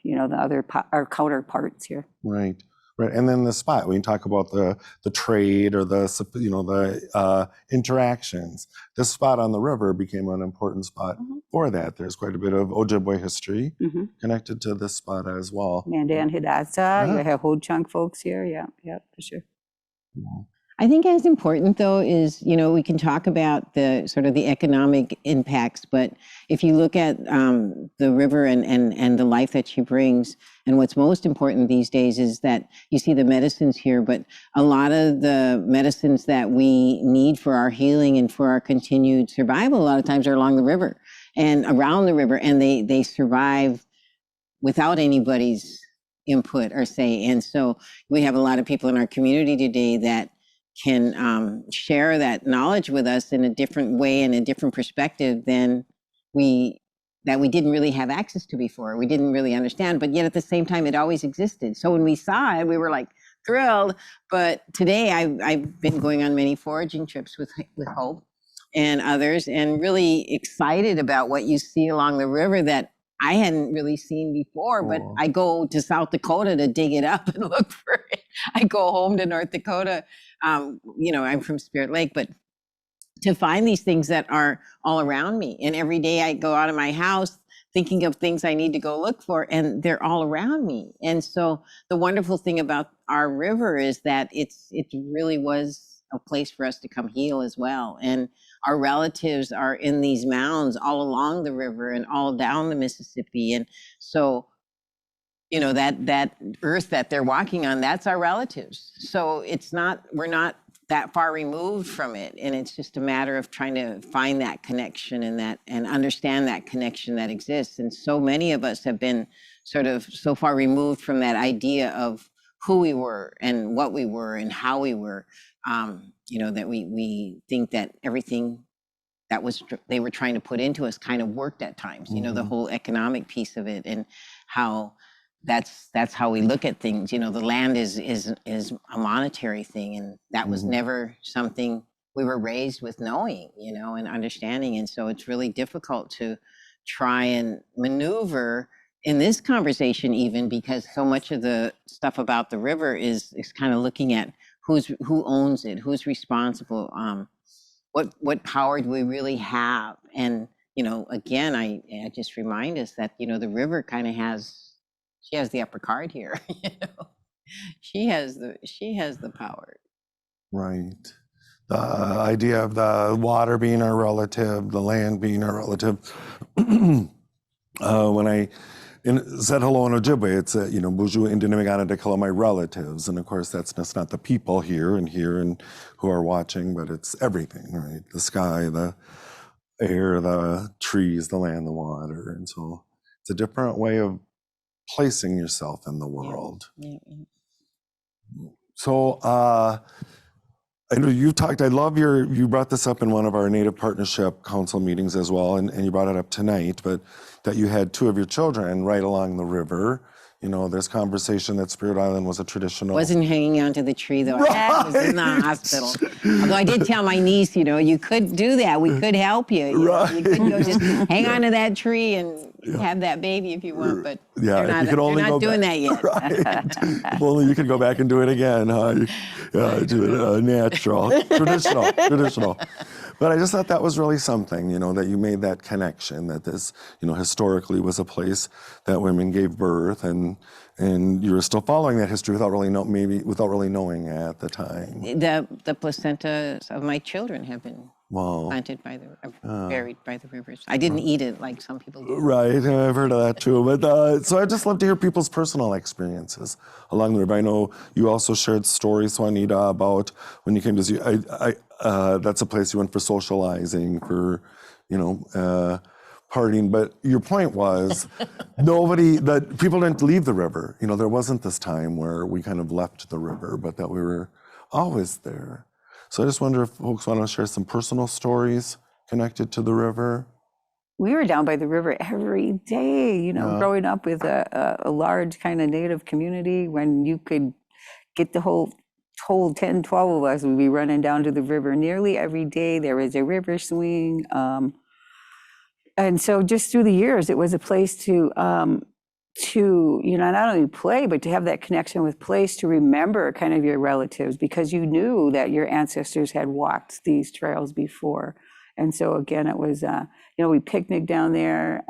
our counterparts here. Right. Right. And then the spot, when you talk about the trade or the interactions, this spot on the river became an important spot for that. There's quite a bit of Ojibwe history connected to this spot as well. Mandan Hidatsa, you have Ho-Chunk folks here. Yeah, for sure. Yeah. I think as important though is, we can talk about the sort of the economic impacts, but if you look at the river and the life that she brings, and what's most important these days is that you see the medicines here, but a lot of the medicines that we need for our healing and for our continued survival, a lot of times are along the river and around the river, and they survive without anybody's input or say. And so we have a lot of people in our community today that can share that knowledge with us in a different way and a different perspective than we didn't really have access to before. We didn't really understand, but yet at the same time, it always existed. So when we saw it, we were like thrilled. But today I've been going on many foraging trips with Hope and others, and really excited about what you see along the river that I hadn't really seen before, but I go to South Dakota to dig it up and look for it. I go home to North Dakota. I'm from Spirit Lake, but to find these things that are all around me. And every day I go out of my house thinking of things I need to go look for, and they're all around me. And so the wonderful thing about our river is that it really was a place for us to come heal as well. And our relatives are in these mounds all along the river and all down the Mississippi. And so, that earth that they're walking on, that's our relatives. So we're not that far removed from it. And it's just a matter of trying to find that connection and understand that connection that exists. And so many of us have been sort of so far removed from that idea of who we were and what we were and how we were, that we think that everything that they were trying to put into us kind of worked at times, the whole economic piece of it, and how that's how we look at things. The land is a monetary thing, and that was never something we were raised with knowing, and understanding. And so it's really difficult to try and maneuver in this conversation, even because so much of the stuff about the river is kind of looking at who owns it, who's responsible, what power do we really have? And, again, I just remind us that, the river kind of she has the upper card here. She has the power. Right. The idea of the water being our relative, the land being our relative. When I said hello in Ojibwe, it's Buju Indinimigana de Kala, my relatives. And of course, that's not the people here and who are watching, but it's everything, right? The sky, the air, the trees, the land, the water. And so it's a different way of placing yourself in the world. Yeah. So I know you've talked, I love you brought this up in one of our Native Partnership Council meetings as well, and you brought it up tonight, but that you had two of your children right along the river. There's conversation that Spirit Island was a traditional... Wasn't hanging onto the tree though. Right. I was in the hospital. Although I did tell my niece, you could do that. We could help you. Right. You could go just hang onto that tree and Have that baby if you want, but Yeah, they're if you could only not go doing back. that yet. Right. If only you could go back and do it again, huh? Do it natural, traditional. But I just thought that was really something, that you made that connection, that this, historically was a place that women gave birth, and you were still following that history without really knowing at the time. The placentas of my children have been Wow. planted buried by the rivers. I didn't eat it like some people do. Right, I've heard of that too. But so I just love to hear people's personal experiences along the river. I know you also shared stories, Juanita, about when you came to see. That's a place you went for socializing, for partying. But your point was, people didn't leave the river. There wasn't this time where we kind of left the river, but that we were always there. So I just wonder if folks want to share some personal stories connected to the river. We were down by the river every day, growing up with a large kind of Native community, when you could get the whole 10, 12 of us would be running down to the river nearly every day. There was a river swing. And so just through the years, it was a place to not only play, but to have that connection with place, to remember kind of your relatives, because you knew that your ancestors had walked these trails before. And so again, it was, we picnicked down there.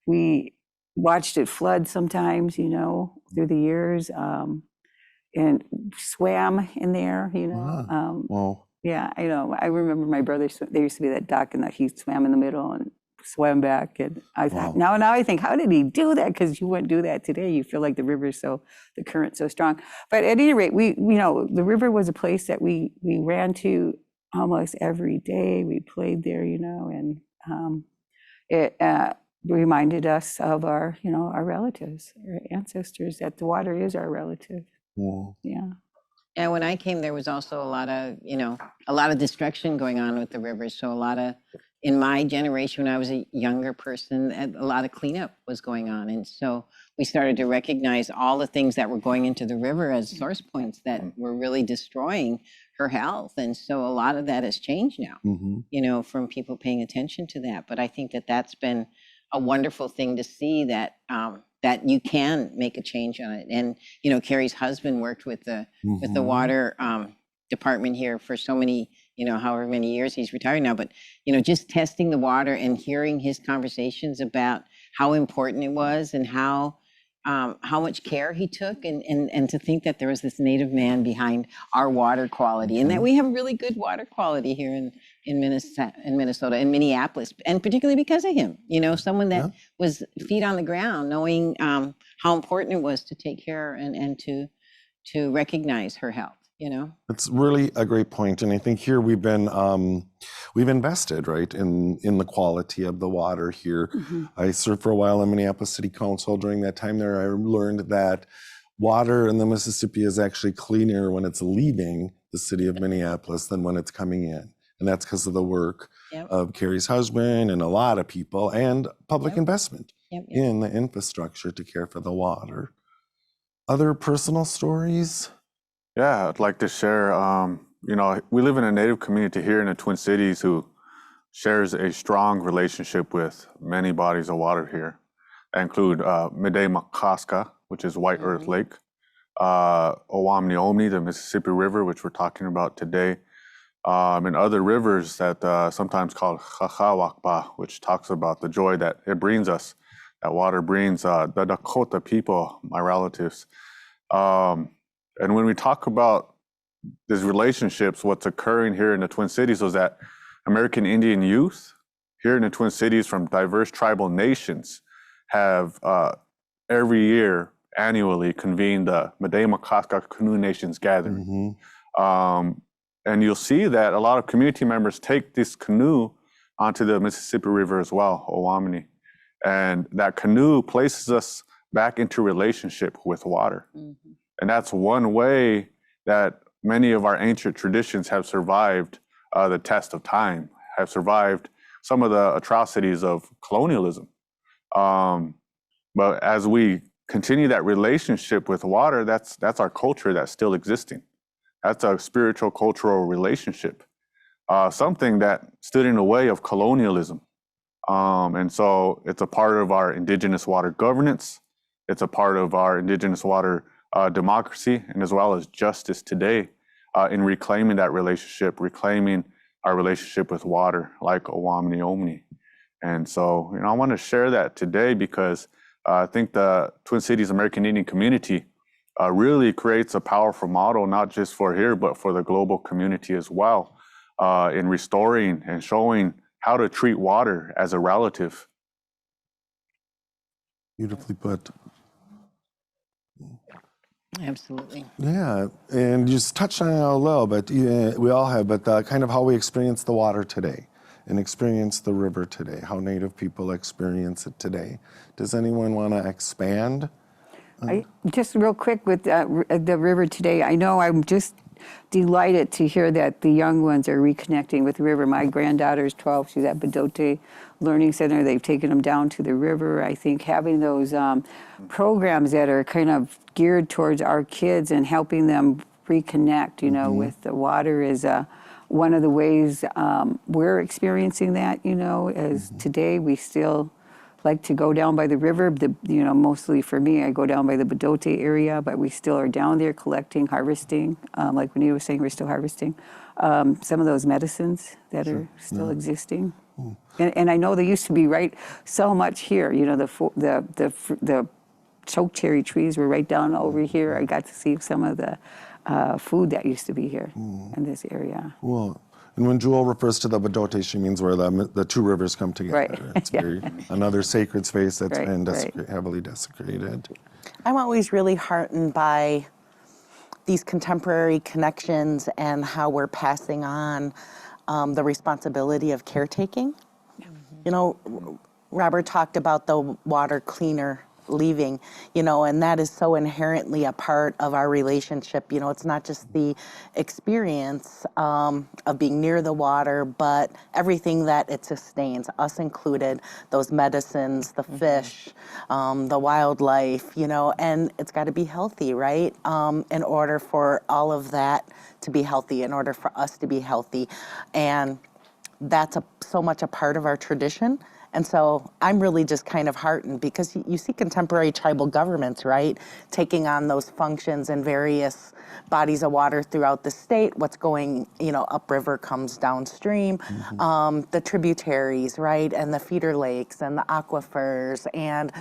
We watched it flood sometimes, through the years, and swam in there, Wow. Yeah, I remember my brother, there used to be that dock, and that he swam in the middle and swam back. And I thought, now I think, how did he do that? Because you wouldn't do that today. You feel like the current's so strong. But at any rate, the river was a place that we ran to almost every day. We played there, and it reminded us of our relatives, our ancestors, that the water is our relative. Yeah. And when I came, there was also a lot of destruction going on with the rivers. So in my generation, when I was a younger person, a lot of cleanup was going on. And so we started to recognize all the things that were going into the river as source points that were really destroying her health. And so a lot of that has changed now, from people paying attention to that. But I think that that's been a wonderful thing to see, that you can make a change on it. And, Carrie's husband worked with the water department here for so many, however many years. He's retired now, but, just testing the water and hearing his conversations about how important it was, and how much care he took, and to think that there was this Native man behind our water quality, and that we have really good water quality here in Minnesota, in Minneapolis, and particularly because of him, someone that was feet on the ground, knowing how important it was to take care and to recognize her health. It's really a great point, and I think here we've invested, right, in the quality of the water here. I served for a while in Minneapolis City Council. During that time there, I learned that water in the Mississippi is actually cleaner when it's leaving the city of Minneapolis than when it's coming in, and that's because of the work of Carrie's husband and a lot of people, and public investment in the infrastructure to care for the water. Other personal stories? Yeah, I'd like to share, we live in a Native community here in the Twin Cities who shares a strong relationship with many bodies of water here. That include Mede-Makaska, which is White Earth Lake, Owamni, the Mississippi River, which we're talking about today, and other rivers that sometimes called Chachawakpa, which talks about the joy that it brings us, that water brings the Dakota people, my relatives. And when we talk about these relationships, what's occurring here in the Twin Cities is that American Indian youth here in the Twin Cities from diverse tribal nations have every year, annually, convened the Mede-Makaska Canoe Nations Gathering. And you'll see that a lot of community members take this canoe onto the Mississippi River as well, Owamni. And that canoe places us back into relationship with water. And that's one way that many of our ancient traditions have survived the test of time, have survived some of the atrocities of colonialism. But as we continue that relationship with water, that's our culture that's still existing. That's a spiritual, cultural relationship, something that stood in the way of colonialism. And so it's a part of our Indigenous water governance. It's a part of our Indigenous water democracy, and as well as justice today in reclaiming that relationship, reclaiming our relationship with water like Owamni Omni. And so, I want to share that today because I think the Twin Cities American Indian community really creates a powerful model, not just for here, but for the global community as well, in restoring and showing how to treat water as a relative. Beautifully put. Absolutely. Yeah, and you just touched on it a little, but we all have, but kind of how we experience the water today and experience the river today, how Native people experience it today. Does anyone want to expand? Just real quick with the river today, I know I'm just delighted to hear that the young ones are reconnecting with the river. My granddaughter's 12, she's at Bedote Learning Center. They've taken them down to the river. I think having those programs that are kind of geared towards our kids and helping them reconnect, with the water is one of the ways we're experiencing that, as today we still like to go down by the river. Mostly for me, I go down by the Bedote area, but we still are down there collecting, harvesting. Like Juanita was saying, we're still harvesting some of those medicines that are still existing. And I know there used to be so much here. The chokecherry trees were right down over here. I got to see some of the food that used to be here in this area. Well, and when Jewell refers to the Bedote, she means where the two rivers come together. Right. It's another sacred space that's been right. heavily desecrated. I'm always really heartened by these contemporary connections and how we're passing on the responsibility of caretaking. Robert talked about the water cleaner leaving, and that is so inherently a part of our relationship. It's not just the experience of being near the water, but everything that it sustains, us included, those medicines, the fish, the wildlife, and it's got to be healthy, right? In order for all of that to be healthy, in order for us to be healthy. And that's so much a part of our tradition. And so I'm really just kind of heartened because you see contemporary tribal governments, right, taking on those functions in various bodies of water throughout the state. What's going, upriver comes downstream. The tributaries, right, and the feeder lakes and the aquifers and,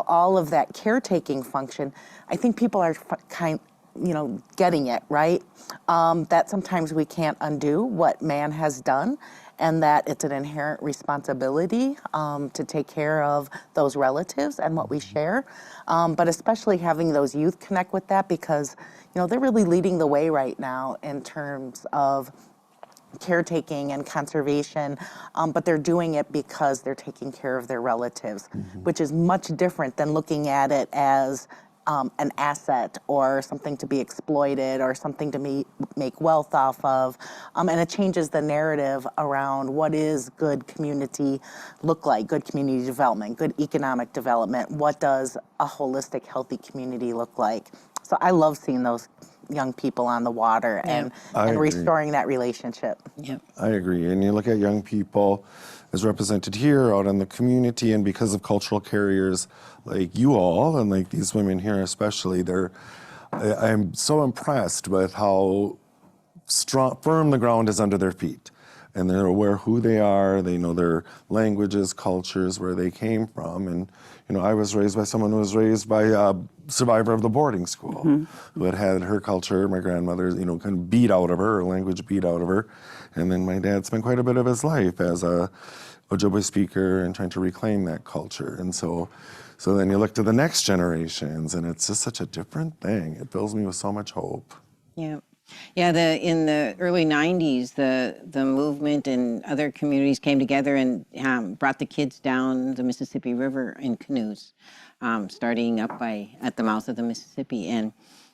all of that caretaking function. I think people are getting it, right? That sometimes we can't undo what man has done, and that it's an inherent responsibility to take care of those relatives and what we share. But especially having those youth connect with that because, they're really leading the way right now in terms of caretaking and conservation, but they're doing it because they're taking care of their relatives, which is much different than looking at it as an asset or something to be exploited or something to make wealth off of. And it changes the narrative around what is good community look like, good community development, good economic development. What does a holistic, healthy community look like? So I love seeing those young people on the water and restoring that relationship. Yep. I agree. And you look at young people as represented here out in the community, and because of cultural carriers like you all and like these women here especially, I'm so impressed with how firm the ground is under their feet. And they're aware who they are, they know their languages, cultures, where they came from. And, I was raised by someone who was raised by a survivor of the boarding school who had her culture, my grandmother, kind of beat out of her language beat out of her. And then my dad spent quite a bit of his life as a Ojibwe speaker and trying to reclaim that culture. And so then you look to the next generations and it's just such a different thing. It fills me with so much hope. Yeah. Yeah, in the early 90s, the movement and other communities came together and brought the kids down the Mississippi River in canoes, starting up at the mouth of the Mississippi. And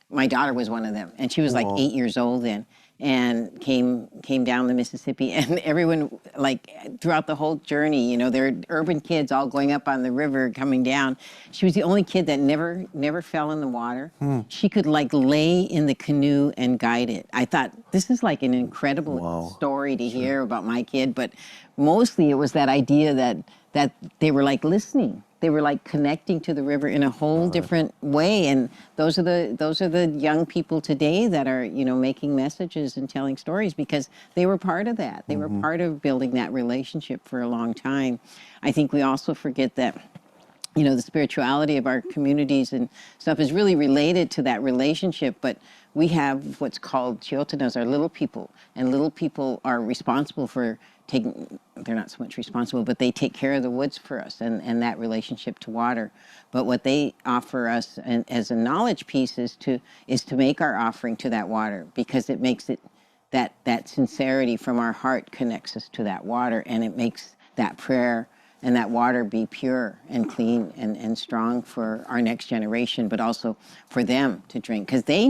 my daughter was one of them, and she was like 8 years old then. and came down the Mississippi, and everyone, like, throughout the whole journey, you know, there are urban kids all going up on the river, coming down. She was the only kid that never fell in the water. She could, like, lay in the canoe and guide it. I thought, this is like an incredible story to hear about my kid, but mostly it was that idea that they were, like, listening. They were, like, connecting to the river in a whole different way, and those are the young people today that are, you know, making messages and telling stories, because they were part of that. They were part of building that relationship for a long time. I think we also forget that, you know, the spirituality of our communities and stuff is really related to that relationship, but we have what's called chiotanas, our little people, and little people are responsible for they're not so much responsible, but they take care of the woods for us and that relationship to water. But what they offer us as a knowledge piece is to make our offering to that water, because it makes it, that sincerity from our heart connects us to that water, and it makes that prayer and that water be pure and clean and strong for our next generation, but also for them to drink, because they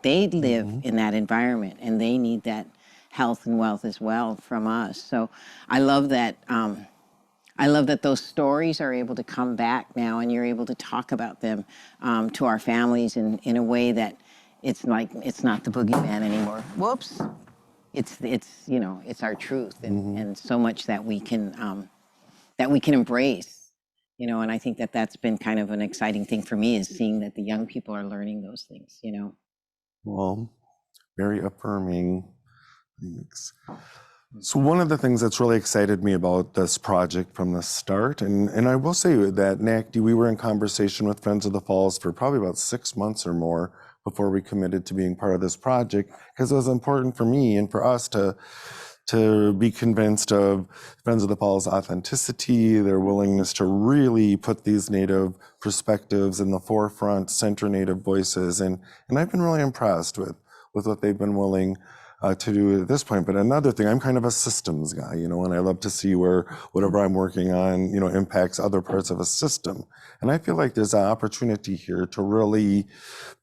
live in that environment, and they need that health and wealth as well from us. So I love that. I love that those stories are able to come back now, and you're able to talk about them to our families in a way that it's like, it's not the boogeyman anymore. Whoops. It's you know, it's our truth, and so much that we can embrace, you know. And I think that that's been kind of an exciting thing for me, is seeing that the young people are learning those things, you know. Well, very affirming. Thanks. So one of the things that's really excited me about this project from the start, and I will say that NACDI, we were in conversation with Friends of the Falls for probably about 6 months or more before we committed to being part of this project, because it was important for me and for us to be convinced of Friends of the Falls' authenticity, their willingness to really put these Native perspectives in the forefront, center Native voices, and I've been really impressed with what they've been willing to do at this point. But another thing, I'm kind of a systems guy, you know, and I love to see where whatever I'm working on, you know, impacts other parts of a system. And I feel like there's an opportunity here to really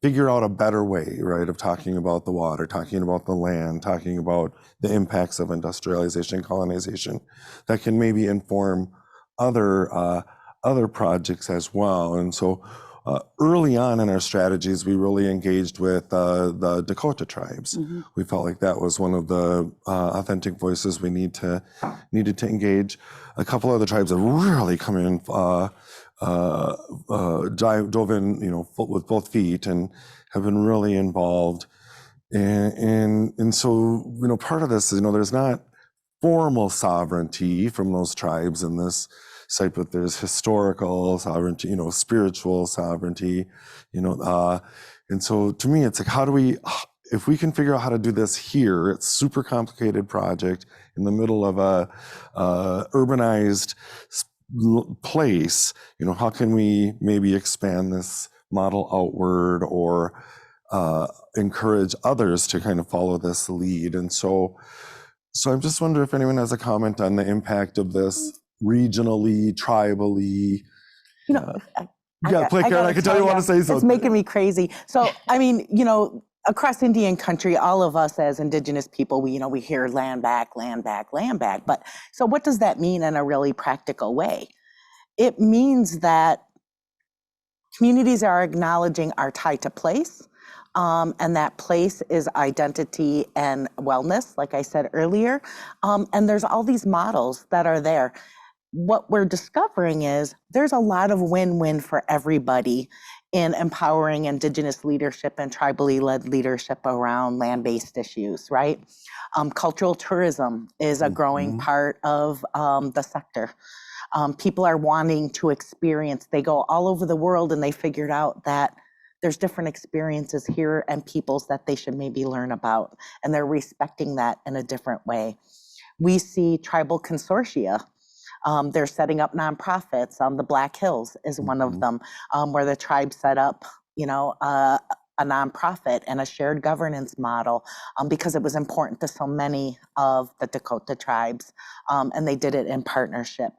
figure out a better way, right, of talking about the water, talking about the land, talking about the impacts of industrialization and colonization that can maybe inform other projects as well. And so early on in our strategies, we really engaged with the Dakota tribes. We felt like that was one of the authentic voices we needed to engage. A couple other tribes have really come in, dove in, you know, with both feet, and have been really involved. And so, you know, part of this is, you know, there's not formal sovereignty from those tribes in this site, but there's historical sovereignty, you know, spiritual sovereignty, you know, and so to me, it's like, how do we, if we can figure out how to do this here, it's a super complicated project in the middle of a urbanized place, you know, how can we maybe expand this model outward, or encourage others to kind of follow this lead? And so I'm just wondering if anyone has a comment on the impact of this regionally, tribally. You know, Yeah, play, Karen. I can tell you want to say something. It's making me crazy. So, I mean, you know, across Indian country, all of us as Indigenous people, we hear land back, land back, land back. But so what does that mean in a really practical way? It means that communities are acknowledging our tie to place, and that place is identity and wellness, like I said earlier. And there's all these models that are there. What we're discovering is there's a lot of win-win for everybody in empowering Indigenous leadership and tribally led leadership around land-based issues, right? Cultural tourism is a growing part of the sector. People are wanting to experience, they go all over the world, and they figured out that there's different experiences here and peoples that they should maybe learn about, and they're respecting that in a different way. We see tribal consortia. They're setting up nonprofits. The Black Hills is one of them, where the tribe set up, you know, a nonprofit and a shared governance model, because it was important to so many of the Dakota tribes, and they did it in partnership.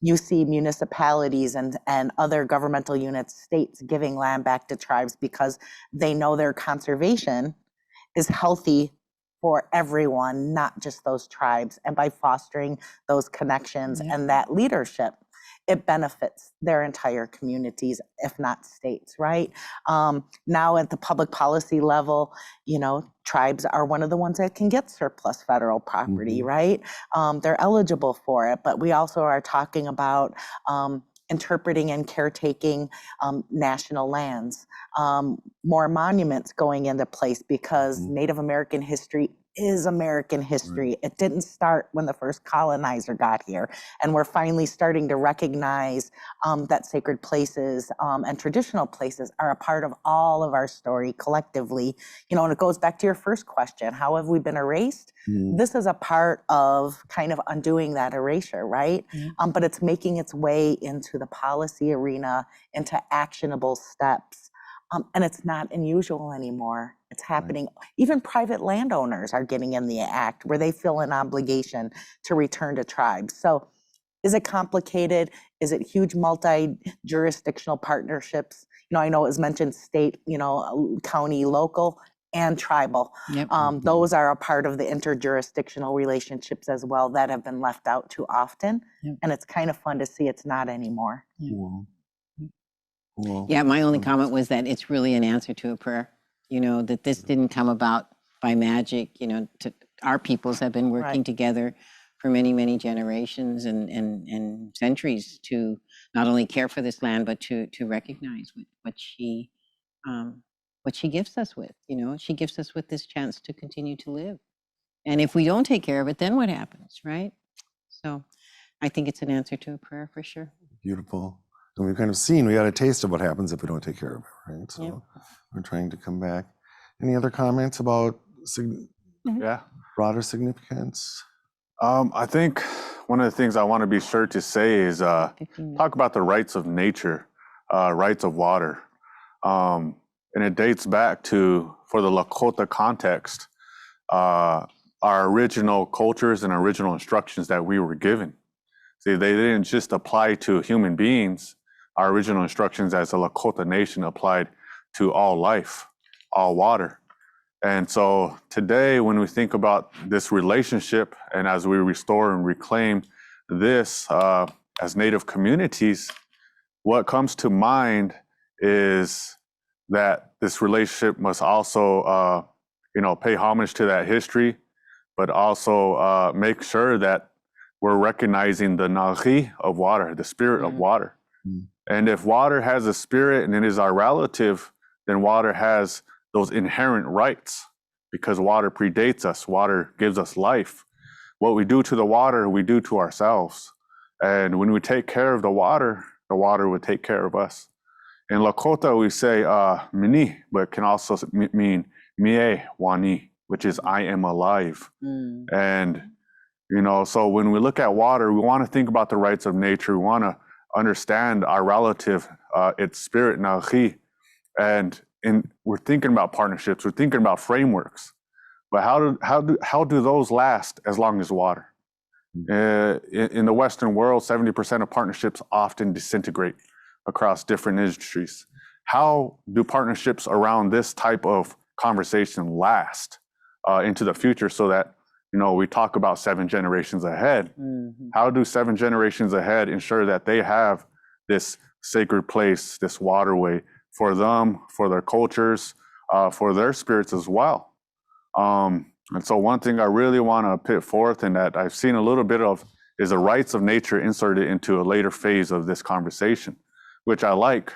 You see municipalities and other governmental units, states, giving land back to tribes because they know their conservation is healthy for everyone, not just those tribes. And by fostering those connections and that leadership, it benefits their entire communities, if not states, right? Now at the public policy level, tribes are one of the ones that can get surplus federal property, right? They're eligible for it, but we also are talking about interpreting and caretaking national lands, more monuments going into place, because Native American history is American history. It didn't start when the first colonizer got here. And we're finally starting to recognize that sacred places and traditional places are a part of all of our story collectively. And it goes back to your first question, how have we been erased? This is a part of kind of undoing that erasure, right? But it's making its way into the policy arena, into actionable steps. And it's not unusual anymore. It's happening. Even private landowners are getting in the act where they feel an obligation to return to tribes. So is it complicated? Is it huge multi-jurisdictional partnerships? I know it was mentioned state, county, local, and tribal. Those are a part of the interjurisdictional relationships as well that have been left out too often. And it's kind of fun to see it's not anymore. Yeah, my only comment was that it's really an answer to a prayer, that this didn't come about by magic, our peoples have been working together for many, many generations and centuries to not only care for this land, but to recognize what she gifts us with, she gifts us with this chance to continue to live. And if we don't take care of it, then what happens, right? So I think it's an answer to a prayer for sure. Beautiful. And we've kind of seen, we got a taste of what happens if we don't take care of it, right? So we're trying to come back. Any other comments about broader significance? I think one of the things I want to be sure to say is talk about the rights of nature, rights of water. And it dates back to, for the Lakota context, our original cultures and original instructions that we were given. See, they didn't just apply to human beings. Our original instructions as a Lakota nation applied to all life, all water. And so today, when we think about this relationship and as we restore and reclaim this as Native communities, what comes to mind is that this relationship must also, pay homage to that history, but also make sure that we're recognizing the NACDI of water, the spirit of water. And if water has a spirit and it is our relative, then water has those inherent rights, because water predates us. Water gives us life. What we do to the water, we do to ourselves. And when we take care of the water will take care of us. In Lakota, we say mini, but it can also mean mie wani, which is I am alive. And so when we look at water, we want to think about the rights of nature. We want to understand our relative, its spirit, NACDI. And we're thinking about partnerships. We're thinking about frameworks. But how do those last as long as water? In the Western world, 70% of partnerships often disintegrate across different industries. How do partnerships around this type of conversation last into the future so that we talk about 7 generations ahead? How do 7 generations ahead ensure that they have this sacred place, this waterway for them, for their cultures, for their spirits as well? And so one thing I really want to put forth, and that I've seen a little bit of, is the rights of nature inserted into a later phase of this conversation, which I like.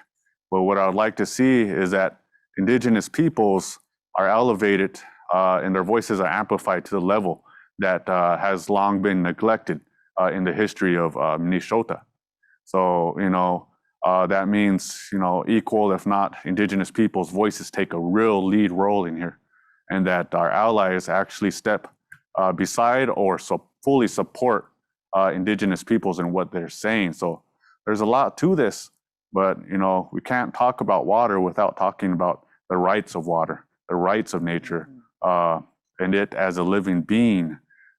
But what I would like to see is that Indigenous peoples are elevated and their voices are amplified to the level that has long been neglected in the history of Minnesota. So, that means, equal, if not Indigenous peoples' voices take a real lead role in here, and that our allies actually step beside or fully support Indigenous peoples in what they're saying. So there's a lot to this, but, we can't talk about water without talking about the rights of water, the rights of nature, and it as a living being.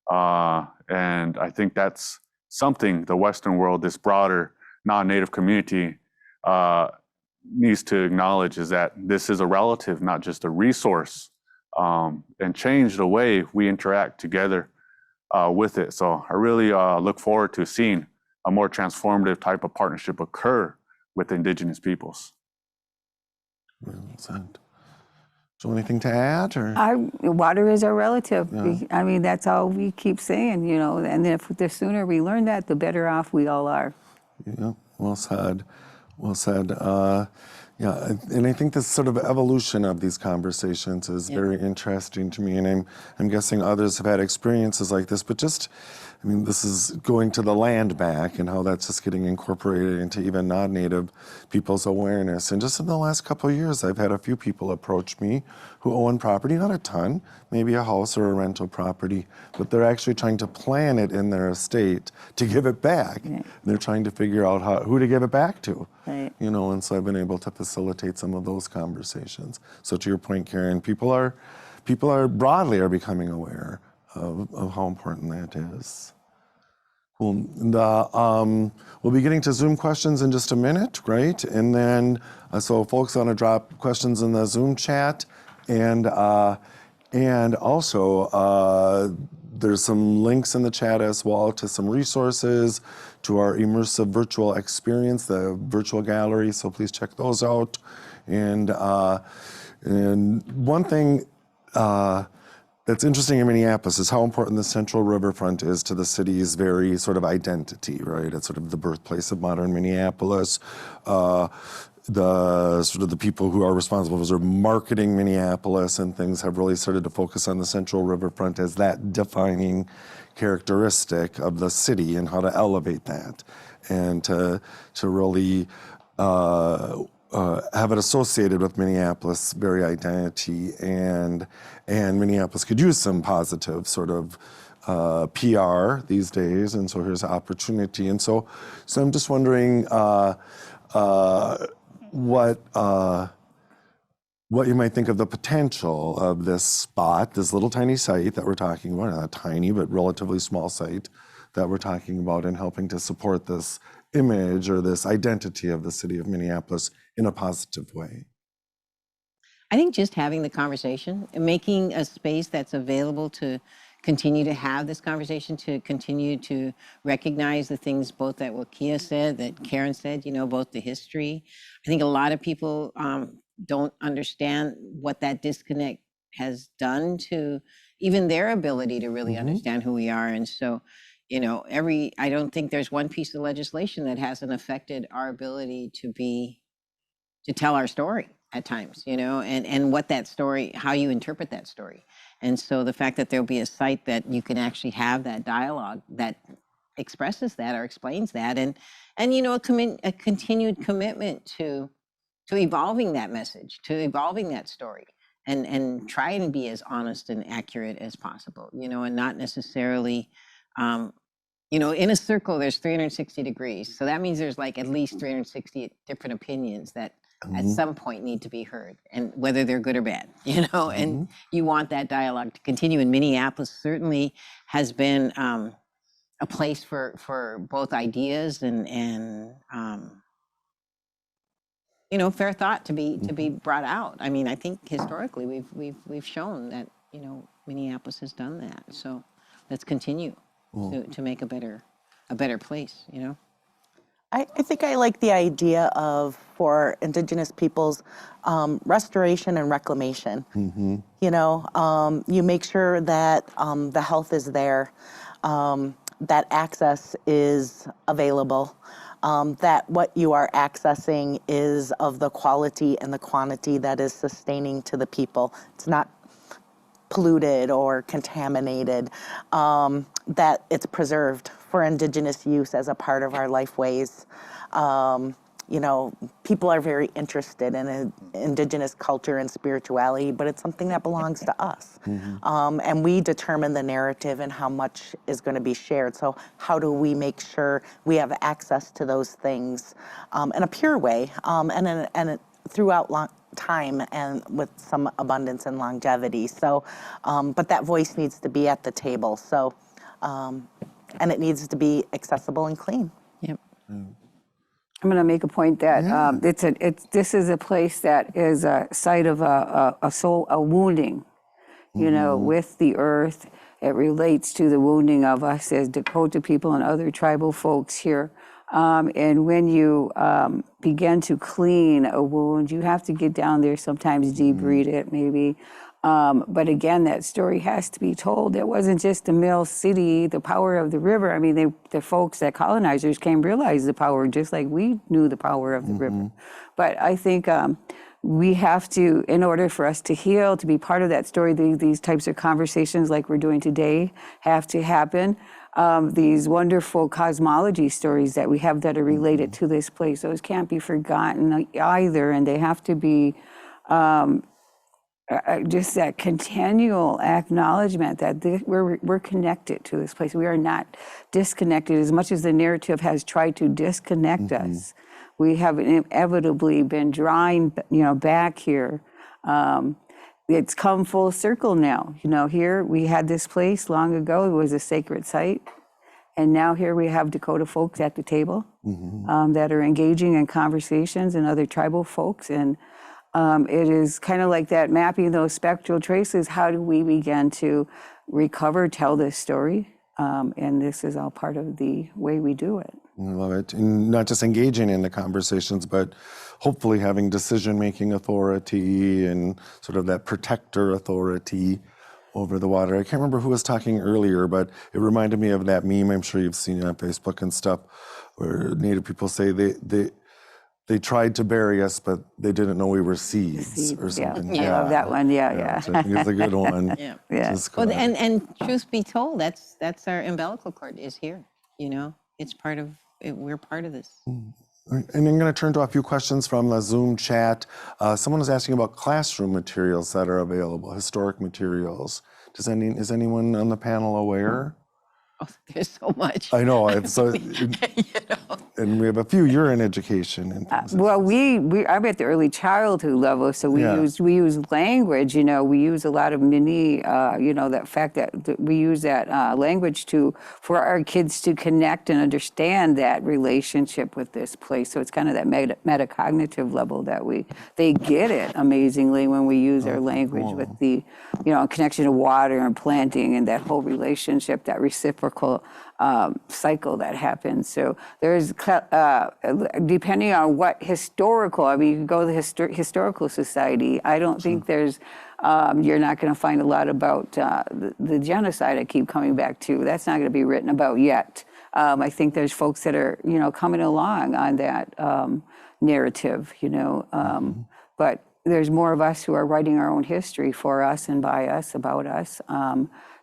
And I think that's something the Western world, this broader non-Native community, needs to acknowledge, is that this is a relative, not just a resource and change the way we interact together with it. So I really look forward to seeing a more transformative type of partnership occur with Indigenous peoples. Well said. So anything to add? Or? Water is our relative. Yeah. I mean, that's all we keep saying, you know, and if the sooner we learn that, the better off we all are. Yeah, well said. Well said. Yeah, and I think this sort of evolution of these conversations is very interesting to me, and I'm guessing others have had experiences like this, but just, I mean, this is going to the land back and how that's just getting incorporated into even non-Native people's awareness. And just in the last couple of years, I've had a few people approach me who own property, not a ton, maybe a house or a rental property, but they're actually trying to plan it in their estate to give it back. Right. They're trying to figure out who to give it back to. Right. You know, and so I've been able to facilitate some of those conversations. So to your point, Karen, people are broadly becoming aware of how important that is. Cool. We'll be getting to Zoom questions in just a minute, right? And then, so folks want to drop questions in the Zoom chat, and also there's some links in the chat as well to some resources, to our immersive virtual experience, the virtual gallery. So please check those out. And one thing that's interesting in Minneapolis is how important the Central Riverfront is to the city's very sort of identity, right? It's sort of the birthplace of modern Minneapolis. The people who are responsible for sort of marketing Minneapolis and things have really started to focus on the Central Riverfront as that defining characteristic of the city and how to elevate that and to really have it associated with Minneapolis' very identity, and Minneapolis could use some positive sort of PR these days, and so here's an opportunity. And so I'm just wondering what you might think of the potential of this spot, this little tiny site that we're talking about, not tiny, but relatively small site that we're talking about, in helping to support this image or this identity of the city of Minneapolis in a positive way. I think just having the conversation and making a space that's available to continue to have this conversation, to continue to recognize the things both that Wakia said, that Karen said, you know, both the history. I think a lot of people don't understand what that disconnect has done to even their ability to really understand who we are. And so, you know, I don't think there's one piece of legislation that hasn't affected our ability to tell our story at times, you know, and what that story, how you interpret that story. And so the fact that there'll be a site that you can actually have that dialogue that expresses that or explains that, and you know, a continued commitment to evolving that message, to evolving that story, and try and be as honest and accurate as possible, you know, and not necessarily, you know, in a circle, there's 360 degrees. So that means there's like at least 360 different opinions that at some point need to be heard, and whether they're good or bad, you know, and you want that dialogue to continue. And Minneapolis certainly has been a place for both ideas and you know, fair thought to be brought out. I mean, I think historically we've shown that, you know, Minneapolis has done that. So let's continue to make a better place, you know. I think I like the idea for Indigenous peoples, restoration and reclamation. You know, you make sure that the health is there, that access is available, that what you are accessing is of the quality and the quantity that is sustaining to the people. It's not polluted or contaminated, that it's preserved for Indigenous use as a part of our lifeways. You know, people are very interested in Indigenous culture and spirituality, but it's something that belongs to us. And we determine the narrative and how much is going to be shared. So how do we make sure we have access to those things in a pure way and throughout time and with some abundance and longevity. So, but that voice needs to be at the table. So, and it needs to be accessible and clean. Yep. I'm going to make a point that this is a place that is a site of a wounding you know, with the earth. It relates to the wounding of us as Dakota people and other tribal folks here. And when you begin to clean a wound, you have to get down there, sometimes debride it maybe. But again, that story has to be told. It wasn't just the Mill City, the power of the river. I mean, the folks, that colonizers came realize the power, just like we knew the power of the river. But I think we have to, in order for us to heal, to be part of that story, these types of conversations like we're doing today have to happen. These wonderful cosmology stories that we have that are related to this place, those can't be forgotten either, and they have to be just that continual acknowledgement that we're connected to this place. We are not disconnected. As much as the narrative has tried to disconnect us, we have inevitably been drawing, back here. It's come full circle now. Here we had this place long ago. It was a sacred site. And now here we have Dakota folks at the table that are engaging in conversations, and other tribal folks. And it is kind of like that, mapping those spectral traces. How do we begin to recover, tell this story? And this is all part of the way we do it. I love it. And not just engaging in the conversations, but hopefully having decision-making authority and sort of that protector authority over the water. I can't remember who was talking earlier, but it reminded me of that meme, I'm sure you've seen it on Facebook and stuff, where Native people say they tried to bury us, but they didn't know we were seeds or something. Yeah, I love that one. Yeah. Which I think it's a good one. Yeah. Yeah. Well, and truth be told, that's our umbilical cord is here. It's part of it. We're part of this. And I'm going to turn to a few questions from the Zoom chat. Someone was asking about classroom materials that are available, historic materials. Is anyone on the panel aware? Oh, there's so much. I know. It's so, and we have a few. You're in education. And Well, I'm at the early childhood level, so we use language. We use a lot of mini. That fact that we use that language for our kids to connect and understand that relationship with this place. So it's kind of that metacognitive level that they get it amazingly when we use our language with the connection to water and planting and that whole relationship, that reciprocal cycle that happens. So there's, depending on what historical, you can go to the Historical Society. I don't think there's, you're not going to find a lot about the genocide I keep coming back to. That's not going to be written about yet. I think there's folks that are, coming along on that narrative, but there's more of us who are writing our own history for us and by us, about us.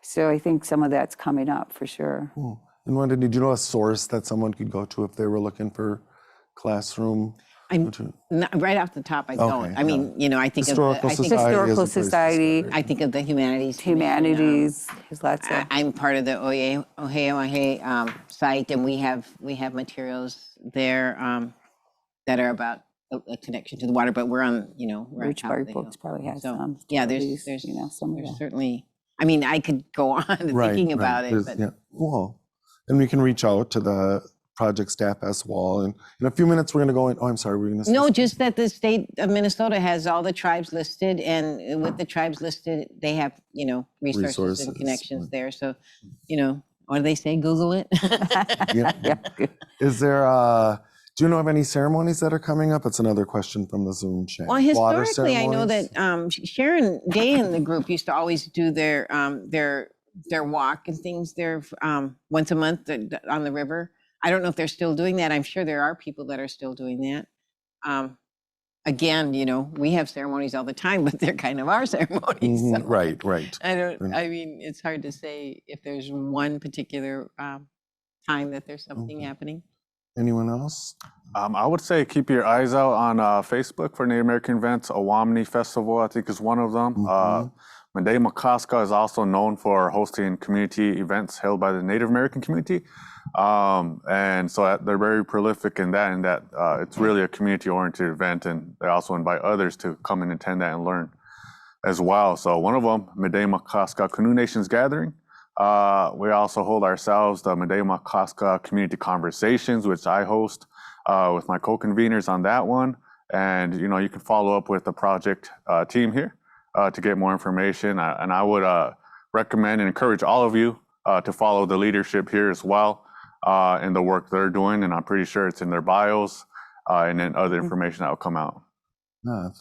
So I think some of that's coming up for sure. And Wanda, did you know a source that someone could go to if they were looking for classroom? Right off the top, I don't. Okay, I mean, I think Historical of the, Historical Society. I think of the humanities. Humanities. There's lots of. I'm part of the Ohe site, and we have materials there that are about a connection to the water. But we're on, we're Rich on top of Bark the Books hill. probably has So, some. yeah, stories, there's some of there's that. certainly. I mean, I could go on thinking about it, but Well, and we can reach out to the project staff as well. And in a few minutes, we're going to go in. Oh, I'm sorry. We're going to. no, just that the state of Minnesota has all the tribes listed, and with the tribes listed, they have resources and connections there. So, what do they say? Google it. Yeah. Is there? Do you know of any ceremonies that are coming up? It's another question from the Zoom chat. Well, Water historically, I know ceremonies? that Sharon Day and the group used to always do their walk and things there once a month on the river. I don't know if they're still doing that. I'm sure there are people that are still doing that. Again, we have ceremonies all the time, but they're kind of our ceremonies. So Right. I mean, it's hard to say if there's one particular time that there's something happening. Anyone else? I would say keep your eyes out on Facebook for Native American events. Awamni Festival, I think, is one of them. Mende Makaska is also known for hosting community events held by the Native American community. And so they're very prolific in that it's really a community-oriented event, and they also invite others to come and attend that and learn as well. So one of them, Mende Makaska Canoe Nations Gathering. We also hold ourselves the Mende Makaska Community Conversations, which I host with my co-conveners on that one. And, you can follow up with the project team here to get more information. And I would recommend and encourage all of you to follow the leadership here as well in the work they're doing. And I'm pretty sure it's in their bios and then other information that will come out.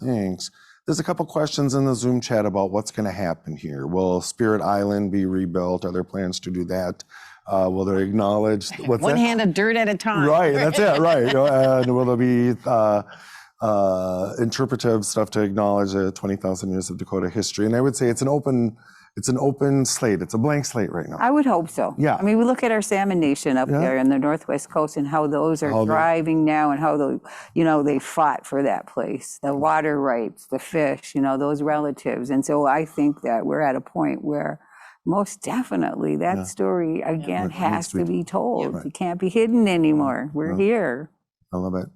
Thanks. There's a couple questions in the Zoom chat about what's going to happen here. Will Spirit Island be rebuilt? Are there plans to do that? Will they acknowledge what's One that? hand of dirt at a time. Right, that's it, right. And will there be interpretive stuff to acknowledge 20,000 years of Dakota history? And I would say it's an open slate. It's a blank slate right now. I would hope so. Yeah. I mean, we look at our salmon nation up Yeah. there in the Northwest Coast and how those are How they- thriving now and how they fought for that place, the water rights, the fish, those relatives. And so I think that we're at a point where most definitely that story again has to be told. Right. It can't be hidden anymore. We're here. I love it.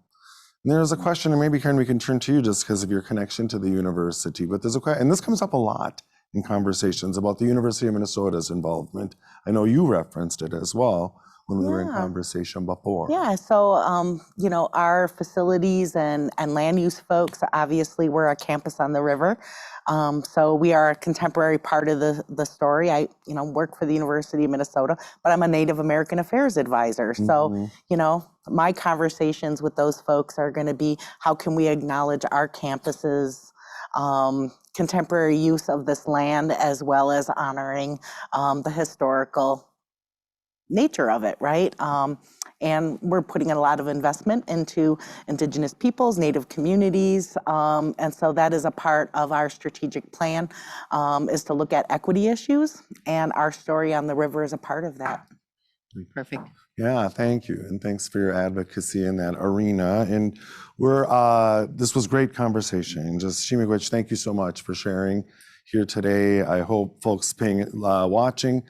And there's a question, and maybe Karen, we can turn to you just because of your connection to the university. But there's a question, and this comes up a lot in conversations about the University of Minnesota's involvement. I know you referenced it as well when we were in conversation before. Yeah, so, our facilities and land use folks, obviously we're a campus on the river. So we are a contemporary part of the story. I, work for the University of Minnesota, but I'm a Native American Affairs advisor. So, my conversations with those folks are going to be, how can we acknowledge our campus's contemporary use of this land, as well as honoring the historical nature of it, right? And we're putting a lot of investment into Indigenous peoples, Native communities, and so that is a part of our strategic plan, is to look at equity issues, and our story on the river is a part of that. Perfect. Yeah, thank you, and thanks for your advocacy in that arena. And this was great conversation. Just Shimigwich, thank you so much for sharing here today. I hope folks watching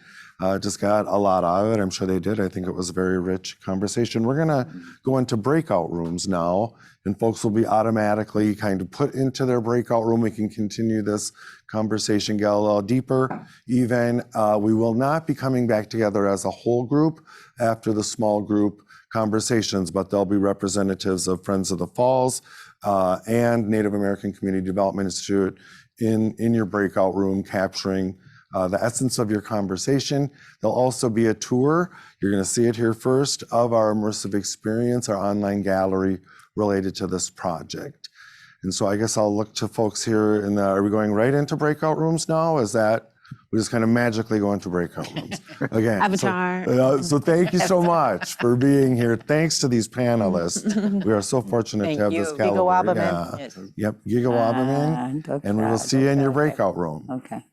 just got a lot out of it. I'm sure they did. I think it was a very rich conversation. We're gonna go into breakout rooms now, and folks will be automatically kind of put into their breakout room. We can continue this conversation, get a little deeper even. We will not be coming back together as a whole group after the small group conversations, but there'll be representatives of Friends of the Falls and Native American Community Development Institute in your breakout room, capturing the essence of your conversation. There'll also be a tour, you're going to see it here first, of our immersive experience, our online gallery related to this project. And so I guess I'll look to folks here are we going right into breakout rooms now? Is that, we just kind of magically go into breakout rooms again? Avatar. So thank you so much for being here. Thanks to these panelists. We are so fortunate to have this you. caliber. Gigawabamin. Yeah. Yes. Yep, Gigawabamin. And we will see you in your breakout room. Okay.